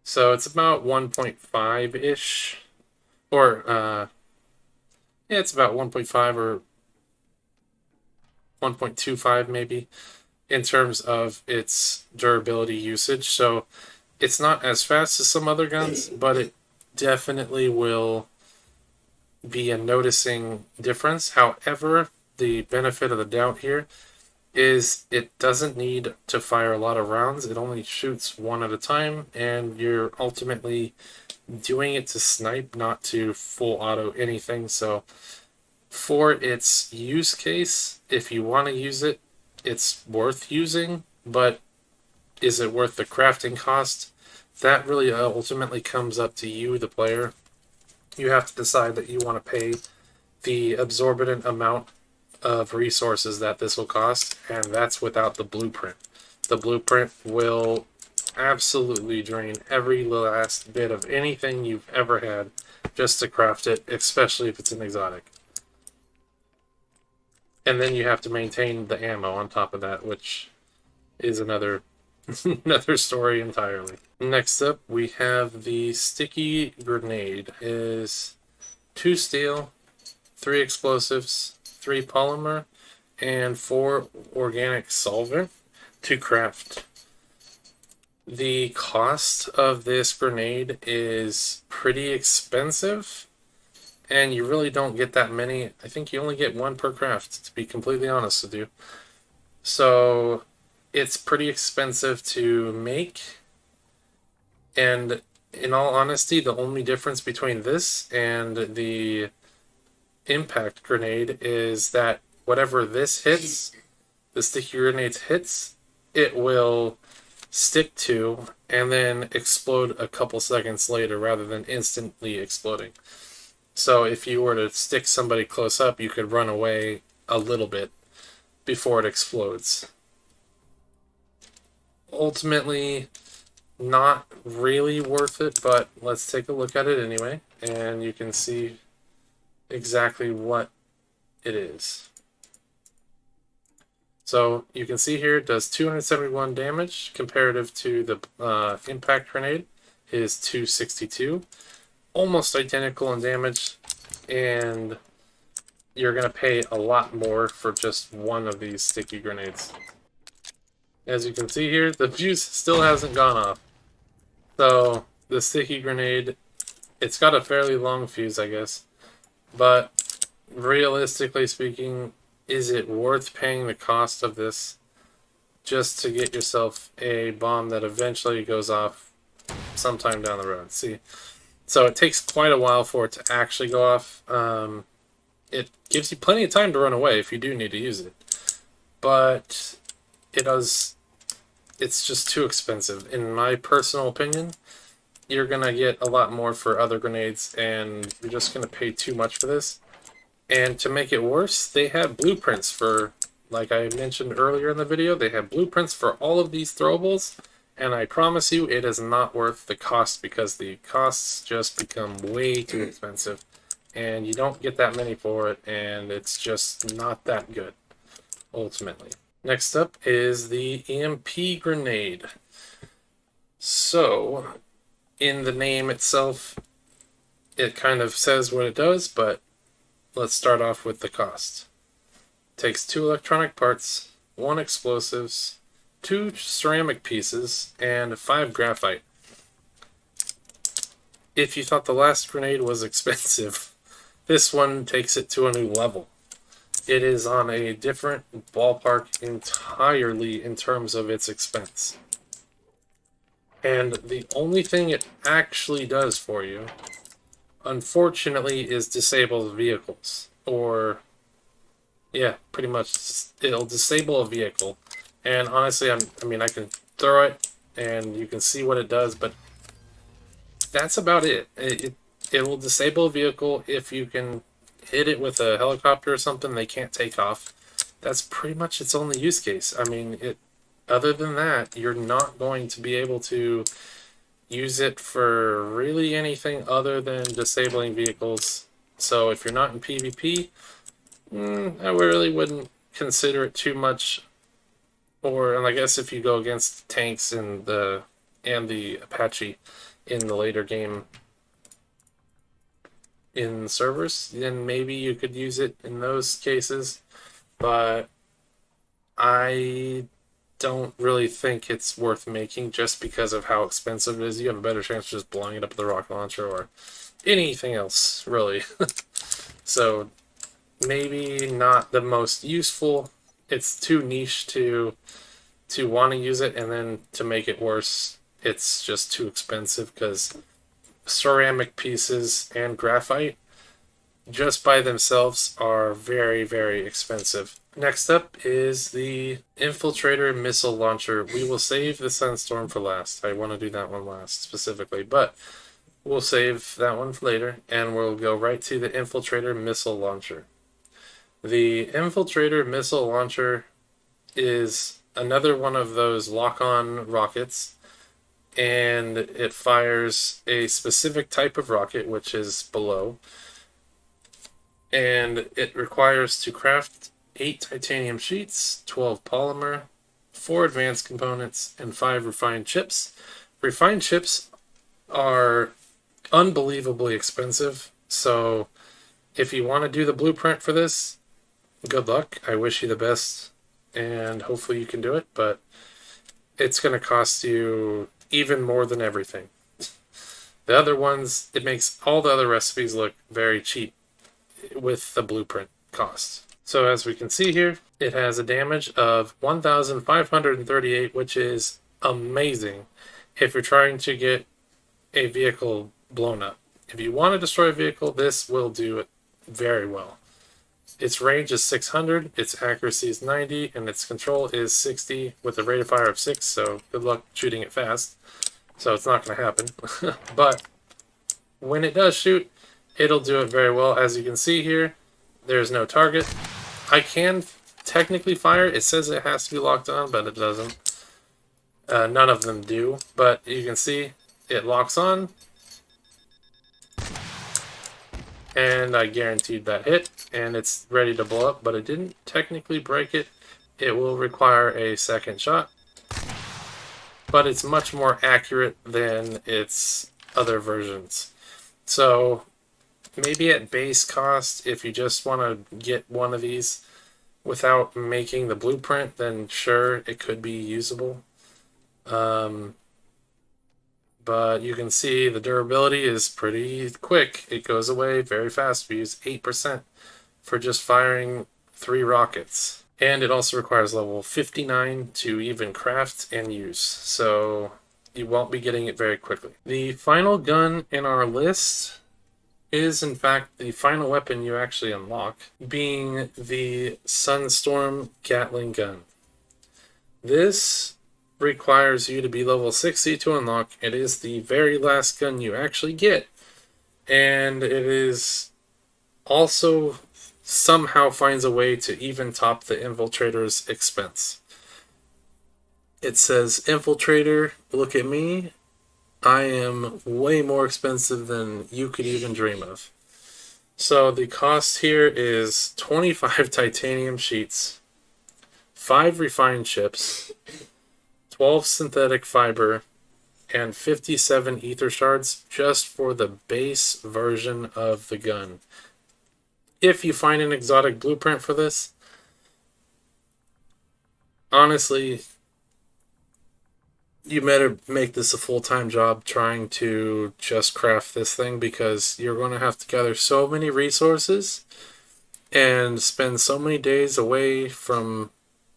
So it's about 1.5-ish. Or, yeah, it's about 1.5 or 1.25 maybe in terms of its durability usage. So it's not as fast as some other guns, but it definitely will be a noticing difference. However, the benefit of the doubt here is it doesn't need to fire a lot of rounds. It only shoots 1 at a time, and you're ultimately doing it to snipe, not to full auto anything. So for its use case, if you want to use it, it's worth using, but is it worth the crafting cost? That really ultimately comes up to you, the player. You have to decide that you want to pay the exorbitant amount of resources that this will cost, and that's without the blueprint. The blueprint will absolutely drain every last bit of anything you've ever had just to craft it, especially if it's an exotic. And then you have to maintain the ammo on top of that, which is another another story entirely. Next up, we have the sticky grenade. It is 2 steel, 3 explosives, 3 polymer, and 4 organic solvent to craft. The cost of this grenade is pretty expensive, and you really don't get that many. I think you only get 1 per craft, to be completely honest with you. So it's pretty expensive to make, And in all honesty, the only difference between this and the impact grenade is that whatever this hits, the sticky grenades hits, it will stick to and then explode a couple seconds later rather than instantly exploding. So if you were to stick somebody close up, you could run away a little bit before it explodes. Ultimately, not really worth it, but let's take a look at it anyway, and you can see exactly what it is. So you can see here it does 271 damage comparative to the impact grenade is 262. Almost identical in damage, and you're going to pay a lot more for just one of these sticky grenades. As you can see here, the fuse still hasn't gone off. So the sticky grenade, it's got a fairly long fuse, I guess. But realistically speaking, is it worth paying the cost of this just to get yourself a bomb that eventually goes off sometime down the road? See, so it takes quite a while for it to actually go off. It gives you plenty of time to run away if you do need to use it. But it's just too expensive. In my personal opinion, you're going to get a lot more for other grenades, and you're just going to pay too much for this. And to make it worse, they have blueprints for, like I mentioned earlier in the video, they have blueprints for all of these throwables, and I promise you it is not worth the cost because the costs just become way too expensive, and you don't get that many for it, and it's just not that good, ultimately. Next up is the EMP grenade. So, in the name itself, it kind of says what it does, but let's start off with the cost. It takes 2 electronic parts, 1 explosives, 2 ceramic pieces, and 5 graphite. If you thought the last grenade was expensive, this one takes it to a new level. It is on a different ballpark entirely in terms of its expense. And the only thing it actually does for you, unfortunately, is disable vehicles. Or, yeah, pretty much, it'll disable a vehicle. And honestly, I can throw it, and you can see what it does, but that's about it. It will disable a vehicle if you can hit it with a helicopter or something, they can't take off. That's pretty much its only use case. Other than that, you're not going to be able to use it for really anything other than disabling vehicles. So if you're not in PvP, I really wouldn't consider it too much. And I guess if you go against tanks and the Apache in the later game in servers, then maybe you could use it in those cases. But I don't really think it's worth making just because of how expensive it is. You have a better chance of just blowing it up with a rocket launcher or anything else, really. So maybe not the most useful. It's too niche to want to use it, and then to make it worse, it's just too expensive because ceramic pieces and graphite just by themselves are very, very expensive. Next up is the Infiltrator Missile Launcher. We will save the Sunstorm for last. I want to do that one last specifically, but we'll save that one for later, and we'll go right to the Infiltrator Missile Launcher. The Infiltrator Missile Launcher is another one of those lock-on rockets, and it fires a specific type of rocket, which is below. And it requires to craft 8 titanium sheets, 12 polymer, 4 advanced components, and 5 refined chips. Refined chips are unbelievably expensive, so if you want to do the blueprint for this, good luck. I wish you the best, and hopefully you can do it, but it's going to cost you even more than everything. The other ones, it makes all the other recipes look very cheap with the blueprint cost. So as we can see here, it has a damage of 1,538, which is amazing if you're trying to get a vehicle blown up. If you want to destroy a vehicle, this will do it very well. Its range is 600, its accuracy is 90, and its control is 60 with a rate of fire of 6, so good luck shooting it fast. So it's not going to happen. But when it does shoot, it'll do it very well. As you can see here, there's no target. I can technically fire. It says it has to be locked on, but it doesn't. None of them do, but you can see it locks on. And I guaranteed that hit, and it's ready to blow up, but it didn't technically break it. It will require a second shot, but it's much more accurate than its other versions. So maybe at base cost, if you just want to get one of these without making the blueprint, then sure, it could be usable. But you can see the durability is pretty quick. It goes away very fast. We use 8% for just firing 3 rockets. And it also requires level 59 to even craft and use. So you won't be getting it very quickly. The final gun in our list is in fact the final weapon you actually unlock, being the Sunstorm Gatling gun. This requires you to be level 60 to unlock. It is the very last gun you actually get, and it is also somehow finds a way to even top the Infiltrator's expense. It says, Infiltrator, look at me. I am way more expensive than you could even dream of. So the cost here is 25 titanium sheets, 5 refined chips, 12 synthetic fiber, and 57 ether shards just for the base version of the gun. If you find an exotic blueprint for this, honestly, you better make this a full-time job trying to just craft this thing, because you're going to have to gather so many resources and spend so many days away from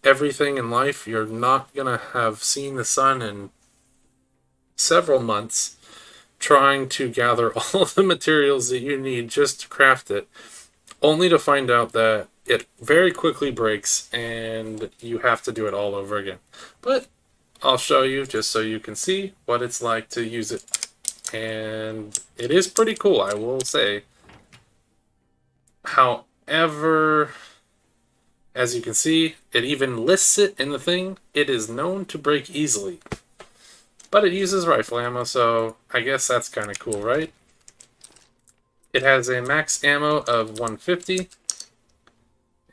everything in life. You're not going to have seen the sun in several months trying to gather all the materials that you need just to craft it, only to find out that it very quickly breaks and you have to do it all over again. But I'll show you just so you can see what it's like to use it. And it is pretty cool, I will say. However, as you can see, it even lists it in the thing. It is known to break easily. But it uses rifle ammo, so I guess that's kind of cool, right? It has a max ammo of 150.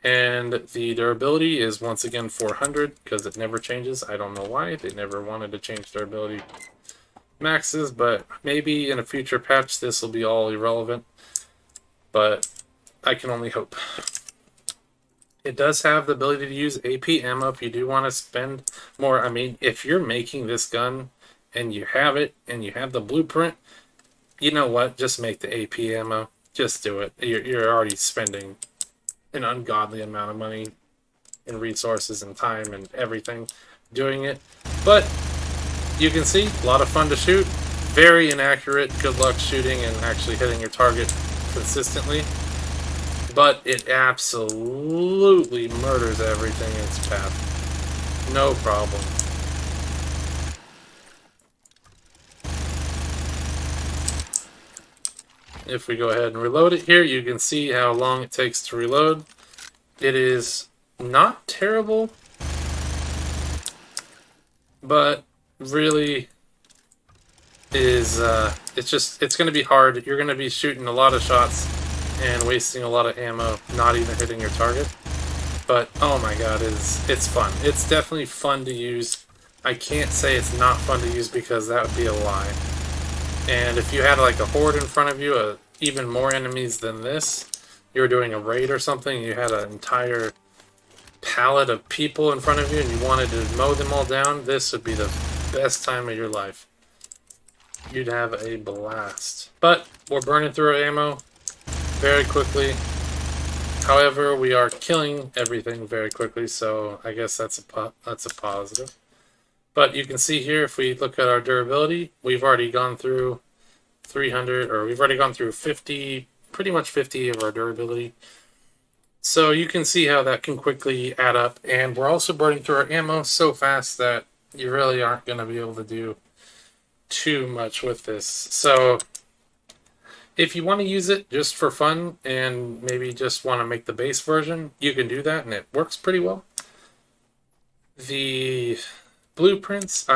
And the durability is once again 400, because it never changes. I don't know why. They never wanted to change durability maxes, but maybe in a future patch this will be all irrelevant. But I can only hope. It does have the ability to use AP ammo if you do want to spend more. I mean, if you're making this gun and you have it and you have the blueprint, you know what? Just make the AP ammo. Just do it. You're already spending an ungodly amount of money and resources and time and everything doing it. But you can see, a lot of fun to shoot. Very inaccurate. Good luck shooting and actually hitting your target consistently. But it absolutely murders everything in its path. No problem. If we go ahead and reload it here, you can see how long it takes to reload. It is not terrible, but really is, it's going to be hard. You're going to be shooting a lot of shots and wasting a lot of ammo, not even hitting your target. But oh my god, it's fun. It's definitely fun to use. I can't say it's not fun to use, because that would be a lie. And if you had like a horde in front of you, even more enemies than this, you were doing a raid or something, you had an entire pallet of people in front of you and you wanted to mow them all down, this would be the best time of your life. You'd have a blast. But we're burning through our ammo very quickly. However, we are killing everything very quickly, so I guess that's a positive. But you can see here, if we look at our durability, we've already gone through 300, or we've already gone through 50, pretty much 50 of our durability. So you can see how that can quickly add up. And we're also burning through our ammo so fast that you really aren't going to be able to do too much with this. So if you want to use it just for fun and maybe just want to make the base version, you can do that and it works pretty well. The blueprints,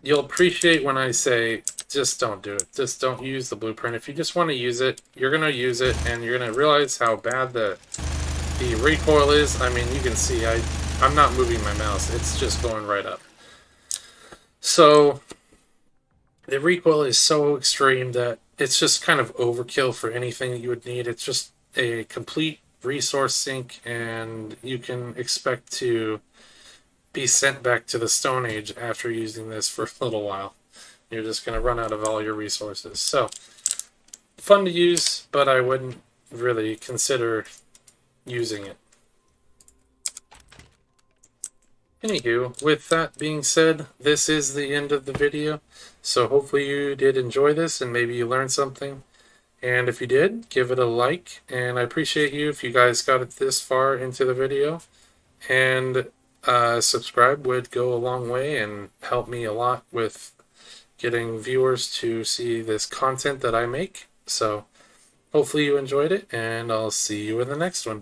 you'll appreciate when I say just don't do it. Just don't use the blueprint. If you just want to use it, you're going to use it and you're going to realize how bad the recoil is. I mean, you can see I'm not moving my mouse. It's just going right up. So the recoil is so extreme that it's just kind of overkill for anything that you would need. It's just a complete resource sink, and you can expect to be sent back to the Stone Age after using this for a little while. You're just going to run out of all your resources. So, fun to use, but I wouldn't really consider using it. Anywho, with that being said, this is the end of the video. So hopefully you did enjoy this and maybe you learned something. And if you did, give it a like. And I appreciate you if you guys got it this far into the video. And subscribe would go a long way and help me a lot with getting viewers to see this content that I make. So hopefully you enjoyed it, and I'll see you in the next one.